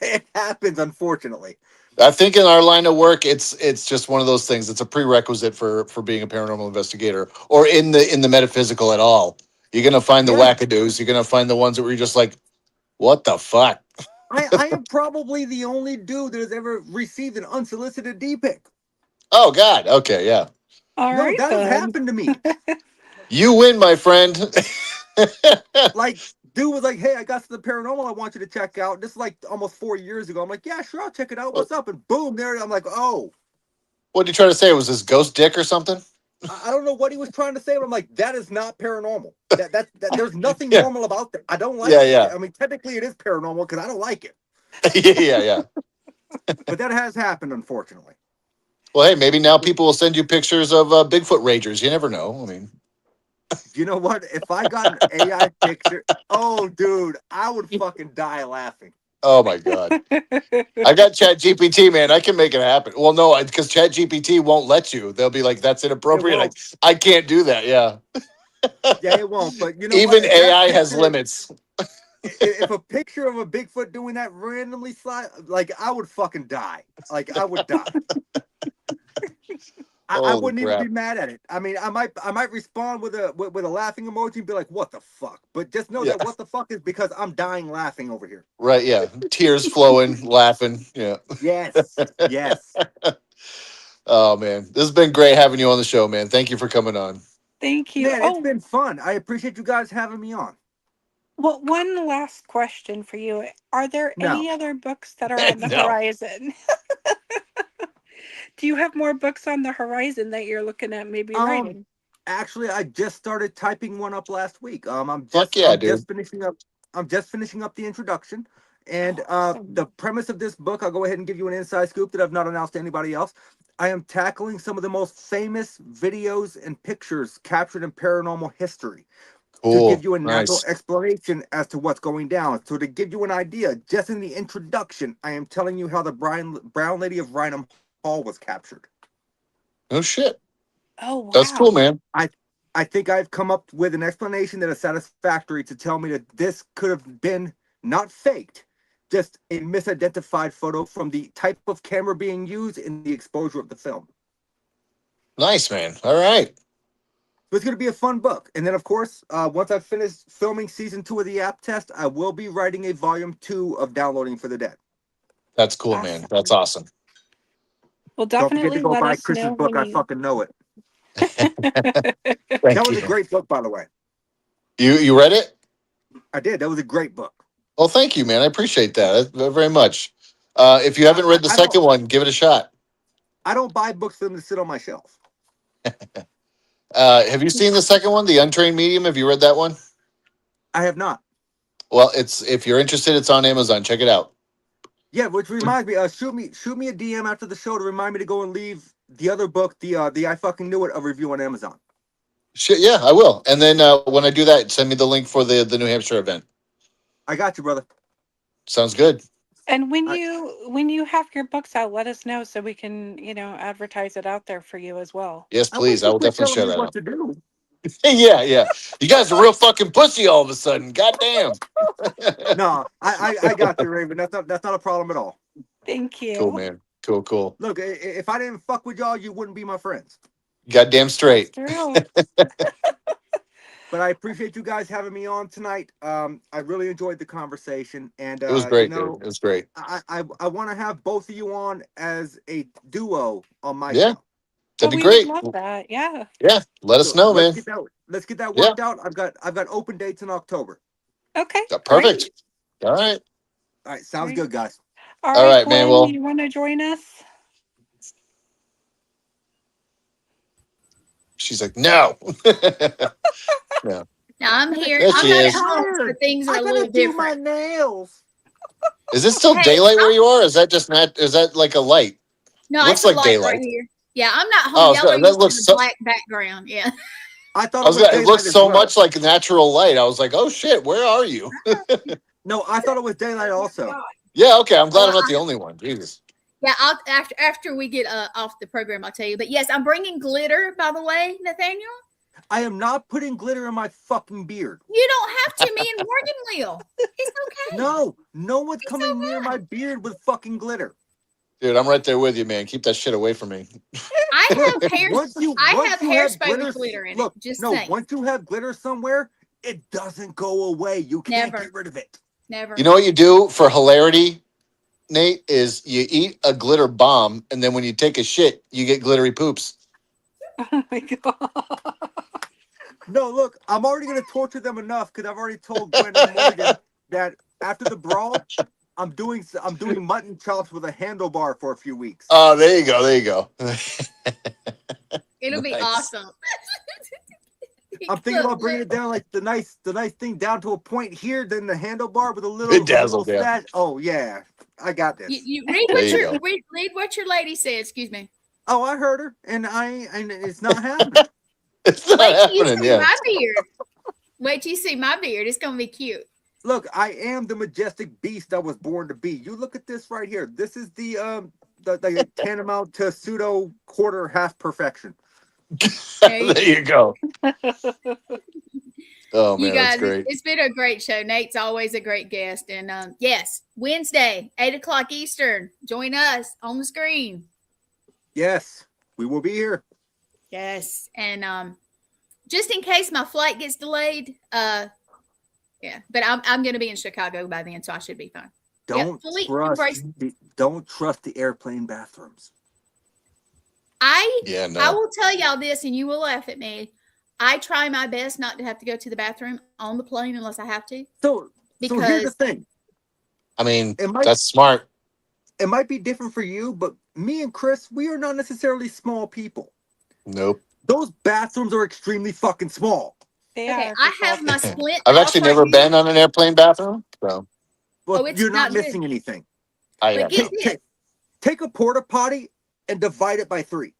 It happens, unfortunately. I think in our line of work, it's just one of those things. It's a prerequisite for being a paranormal investigator or in the metaphysical at all. You're gonna find the Yeah, wackadoos. You're gonna find the ones that were just like, what the fuck? I am probably the only dude that has ever received an unsolicited D pic. Oh God. Okay. Yeah. All No, right that has then. happened to me. You win, my friend. Like, dude was like, "Hey, I got the paranormal. I want you to check out." This is like almost 4 years ago. I'm like, "Yeah, sure, I'll check it out. what What's up?" And boom, there. I'm like, "Oh, did you try to say? Was this ghost dick or something? I don't know what he was trying to say, but I'm like, that is not paranormal. That there's nothing Yeah. normal about that. I don't Yeah. like it. Yeah. I mean, technically, it is paranormal because I don't like it, Yeah. Yeah. Yeah. but that has happened, unfortunately. Well, hey, maybe now people will send you pictures of Bigfoot ragers. You never know. I mean, You know what? If I got an AI picture, oh, dude, I would fucking die laughing. oh my God. I got Chat GPT, man. I can make it happen. Well, no, because Chat GPT won't let you. They'll be like, "That's It inappropriate." won't. I can't do that. Yeah, Yeah, it won't. But you know what? even If that AI has picture, limits. if a picture of a Bigfoot doing that randomly slide, like I would fucking die. Like I would die. I Holy wouldn't even crap! be mad at it. I mean, I might respond with a laughing emoji and be like, "What the fuck?" But just know Yeah, that what the fuck is because I'm dying laughing over here. right. Yeah, tears flowing, laughing. Yeah. Yes, yes. Oh man, this has been great having you on the show, man. Thank you for coming on. Thank you. Man, it's Oh, been fun. I appreciate you guys having me on. well, one last question for you. Are there Now, any other books that are on the No, horizon? Do you have more books on the horizon that you're looking at maybe um, writing? actually, I just started typing one up last week. fuck yeah, I'm dude. just finishing up. I'm just finishing up the introduction, and the Awesome. premise of this book. I'll go ahead and give you an inside scoop that I've not announced to anybody else. I am tackling some of the most famous videos and pictures captured in paranormal history to give Cool, you a natural nice. explanation as to what's going down. So to give you an idea, just in the introduction, I am telling you how the Brown Lady of Rynham Hall was captured. No shit. Oh, That's cool, wow. man. I I think I've come up with an explanation that is satisfactory to tell me that this could have been not faked, just a misidentified photo from the type of camera being used in the exposure of the film. Nice, man. All right. So it's going to be a fun book. And then, of course, once I've finished filming season 2 of the app test, I will be writing a volume 2 of Downloading for the Dead. That's cool, man. That's Awesome. awesome. Well, Don't forget to definitely go let buy us Chris's know book. when I you. fucking know it. That Thank was a you. great book, by the way. You read it? I did. That was a great book. Well, thank you, man. I appreciate that very much. If you I, haven't I, read the I don't second one, give it a shot. I don't buy books for them to sit on my shelf. Have you seen the second one, The Untrained Medium? Have you read that one? I have not. Well, it's if you're interested, it's on Amazon. Check it out. Yeah, which reminds me, shoot me a DM after the show to remind me to go and leave the other book, the I fucking knew it, a review on Amazon. Shit, yeah, I will. And then when I do that, send me the link for the New Hampshire event. I got you, brother. Sounds good. And I, when you have your books out, let us know so we can, advertise it out there for you as well. Yes, I wish please. I you will quit definitely telling share me that what out. to do. Yeah. You guys are real fucking pussy all of a sudden. Goddamn. No, I got you, Raven. That's not a problem at all. Thank Cool, you. man. Cool. Look, if I didn't fuck with y'all, you wouldn't be my friends. Goddamn That's straight. true. But I appreciate you guys having me on tonight. I really enjoyed the conversation, and It was great, dude. It was great. I want to have both of you on as a duo on my Yeah, show. Oh, that'd be we would great. love that. Yeah. Yeah, let us So know, man. let's get that Yeah, worked out. I've got open dates in October. Okay. perfect. Great. All right. All right, sounds Great. good, guys. All All right, right, man. Glenn, Well, you want to join us? she's like, no. No. Now I'm here. There I'm she not at is. home, so things are I a gotta little do my different. nails. Is it still Hey, daylight where you are? Is that just not? Is that like a light? no, it's Looks a like light right daylight. here. Yeah, I'm not home. Oh, Y'all are that used to looks the so. black background. Yeah. I thought it was It daylight looks as so well. much like natural light. I was like, oh shit, where are you? No, I thought it was daylight also. Yeah, okay. I'm glad Oh, I'm not the only one. Jesus. yeah. After we get off the program, I'll tell you. But yes, I'm bringing glitter. By the way, Nathaniel, I am not putting glitter in my fucking beard. you don't have to. Me and Morgan will. It's okay. No one's It's coming all near my right. beard with fucking glitter. Dude, I'm right there with you, man. Keep that shit away from me. I Look, have hair. once you I have hairspray glitter, with glitter in it. look, Just no, saying. once you have glitter somewhere, it doesn't go away. You can't Never. get rid of it. Never. You know what you do for hilarity, Nate, is you eat a glitter bomb, and then when you take a shit, you get glittery poops. Oh my god. No, look, I'm already gonna torture them enough because I've already told Gwen and Morgan that after the brawl, I'm doing mutton chops with a handlebar for a few weeks. Oh, there you go. It'll be Nice. awesome. I'm thinking about bringing it down like the nice thing down to a point here, then the handlebar with a little Bedazzled, yeah. stash. Oh yeah, I got this. You read There what you your go. read what your lady said. Excuse me. Oh, I heard her, and it's not happening. It's not Wait till you happening, see yeah. my beard. Wait till you see my beard. It's gonna be cute. Look, I am the majestic beast I was born to be. You look at this right here. This is the tantamount to pseudo quarter half perfection. There you go. Oh You man, that's guys, great. it's been a great show. Nate's always a great guest, and yes, Wednesday, 8 o'clock Eastern. Join us on the screen. Yes, we will be here. Yes, and just in case my flight gets delayed, yeah, but I'm gonna be in Chicago by then, so I should be fine. Don't fully trust. embrace- Don't trust the airplane bathrooms. Yeah, I no. will tell y'all this, and you will laugh at me. I try my best not to have to go to the bathroom on the plane unless I have to, So here's the because thing. I mean, It might that's smart. it might be different for you, but me and Chris, we are not necessarily small people. Nope. Those bathrooms are extremely fucking small. They okay, are. I have my splint. I've off actually right never here, been on an airplane bathroom, so Well, Oh, it's you're not not good. missing anything. I but am get this. Take a porta potty and divide it by 3.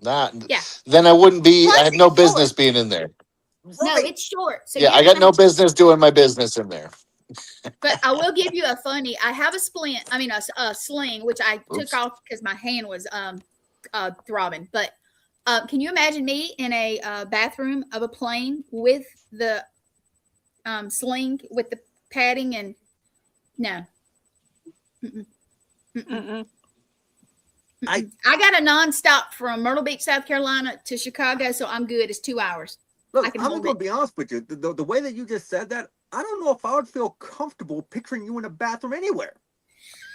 not. Yeah. Then I wouldn't be. Plus I have no it's short. business being in there. No, Right. it's short. So Yeah, I got no business doing my business in there. But I will give you a funny. I have a splint. I mean, a sling, which I Oops. took off because my hand was throbbing. But can you imagine me in a bathroom of a plane with the sling with the padding and no. Mm-mm. Mm-mm. Mm-mm. I- I got a nonstop from Myrtle Beach, South Carolina to Chicago, so I'm good. It's 2 hours. Look, I can I'm hold going it. to be honest with you. The way that you just said that, I don't know if I would feel comfortable picturing you in a bathroom anywhere.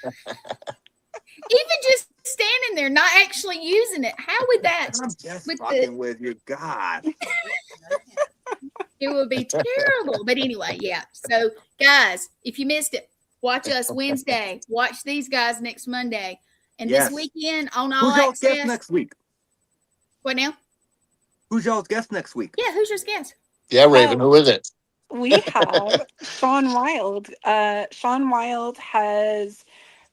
Even just standing there, not actually using it. How would that? I'm just With fucking with you. God. It would be terrible. But anyway, yeah. So, guys, if you missed it, watch us Wednesday. Watch these guys next Monday. And Yes. this weekend on All Who's y'all's guest Access. next week? What now? Who's y'all's guest next week? Yeah, who's your guest? Yeah, Raven. Who is it? We have Sean Wild. Sean Wild has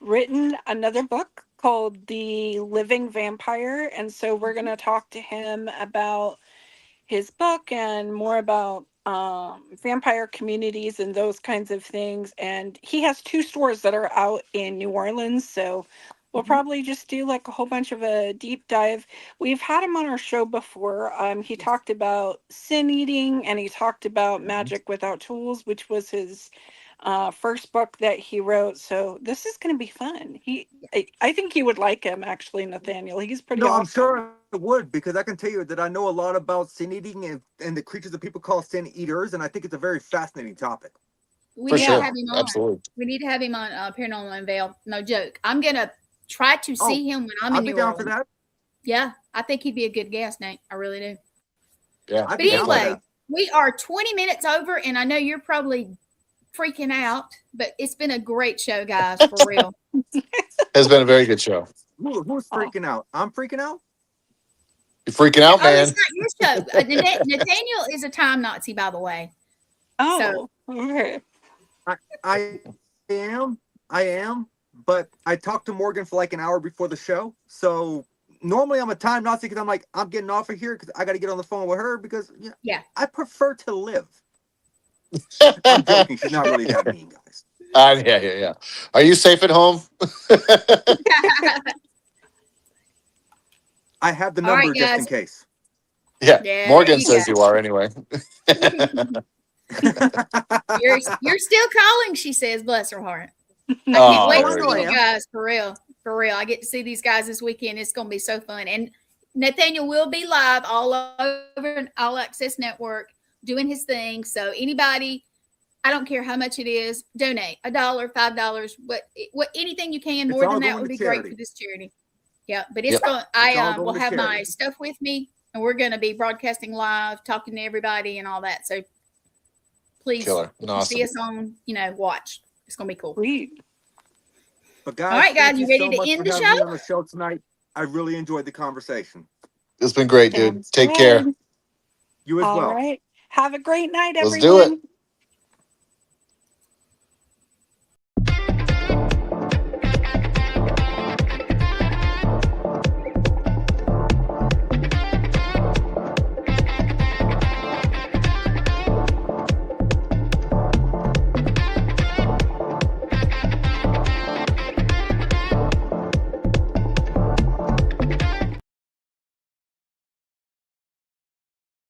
written another book called The Living Vampire. And so we're going to talk to him about his book and more about vampire communities and those kinds of things. And he has 2 stores that are out in New Orleans. So We'll probably just do like a whole bunch of a deep dive. We've had him on our show before. He talked about sin eating, and he talked about Magic Without Tools, which was his first book that he wrote. So this is going to be fun. I think you would like him, actually, Nathaniel. He's pretty No, awesome. I'm sure I would, because I can tell you that I know a lot about sin eating and the creatures that people call sin eaters, and I think it's a very fascinating topic. We For need sure. to have him on. Absolutely. We need to have him on Paranormal Unveiled. No joke. I'm gonna try to see him when I'm I'd in be New down Orleans. for that. Yeah, I think he'd be a good guest, Nate. I really do. Yeah. I'd But be down for anyway, that. we are 20 minutes over, and I know you're probably freaking out, but it's been a great show, guys, for real. It's been a very good show. Who's freaking out? I'm freaking out. You're freaking out, Oh, man. it's not your show. Nathaniel is a time Nazi, by the way. Oh, okay. I am, but I talked to Morgan for like an hour before the show. So normally I'm a time Nazi because I'm like, I'm getting off of here because I got to get on the phone with her because Yeah. I prefer to live. I'm joking. She's not really that mean, guys. Yeah. Are you safe at home? I have the All right, number just in guys. case. Yeah. Yeah, Morgan you says go. you are anyway. You're still calling, she says, bless her heart. I can't Oh, wait there to we see go. you guys, for real. For real. I get to see these guys this weekend. It's going to be so fun. And Nathaniel will be live all over an All Access Network doing his thing. So anybody, I don't care how much it is, donate $1, $5, what anything you can. It's More all than that going would to be great charity. for this charity. Yeah, but it's Yep. going. It's all I going will to have my charity. stuff with me, and we're going to be broadcasting live, talking to everybody, and all that. So please, Killer. if Awesome. you see us on, watch. It's going to be cool. Sweet. But guys, All right, guys, thank you you ready so to much end for the having me show? on the show tonight. I really enjoyed the conversation. It's been great, dude. Sounds Take good. care. You as All well. right. Have a great night, Let's do everyone. it.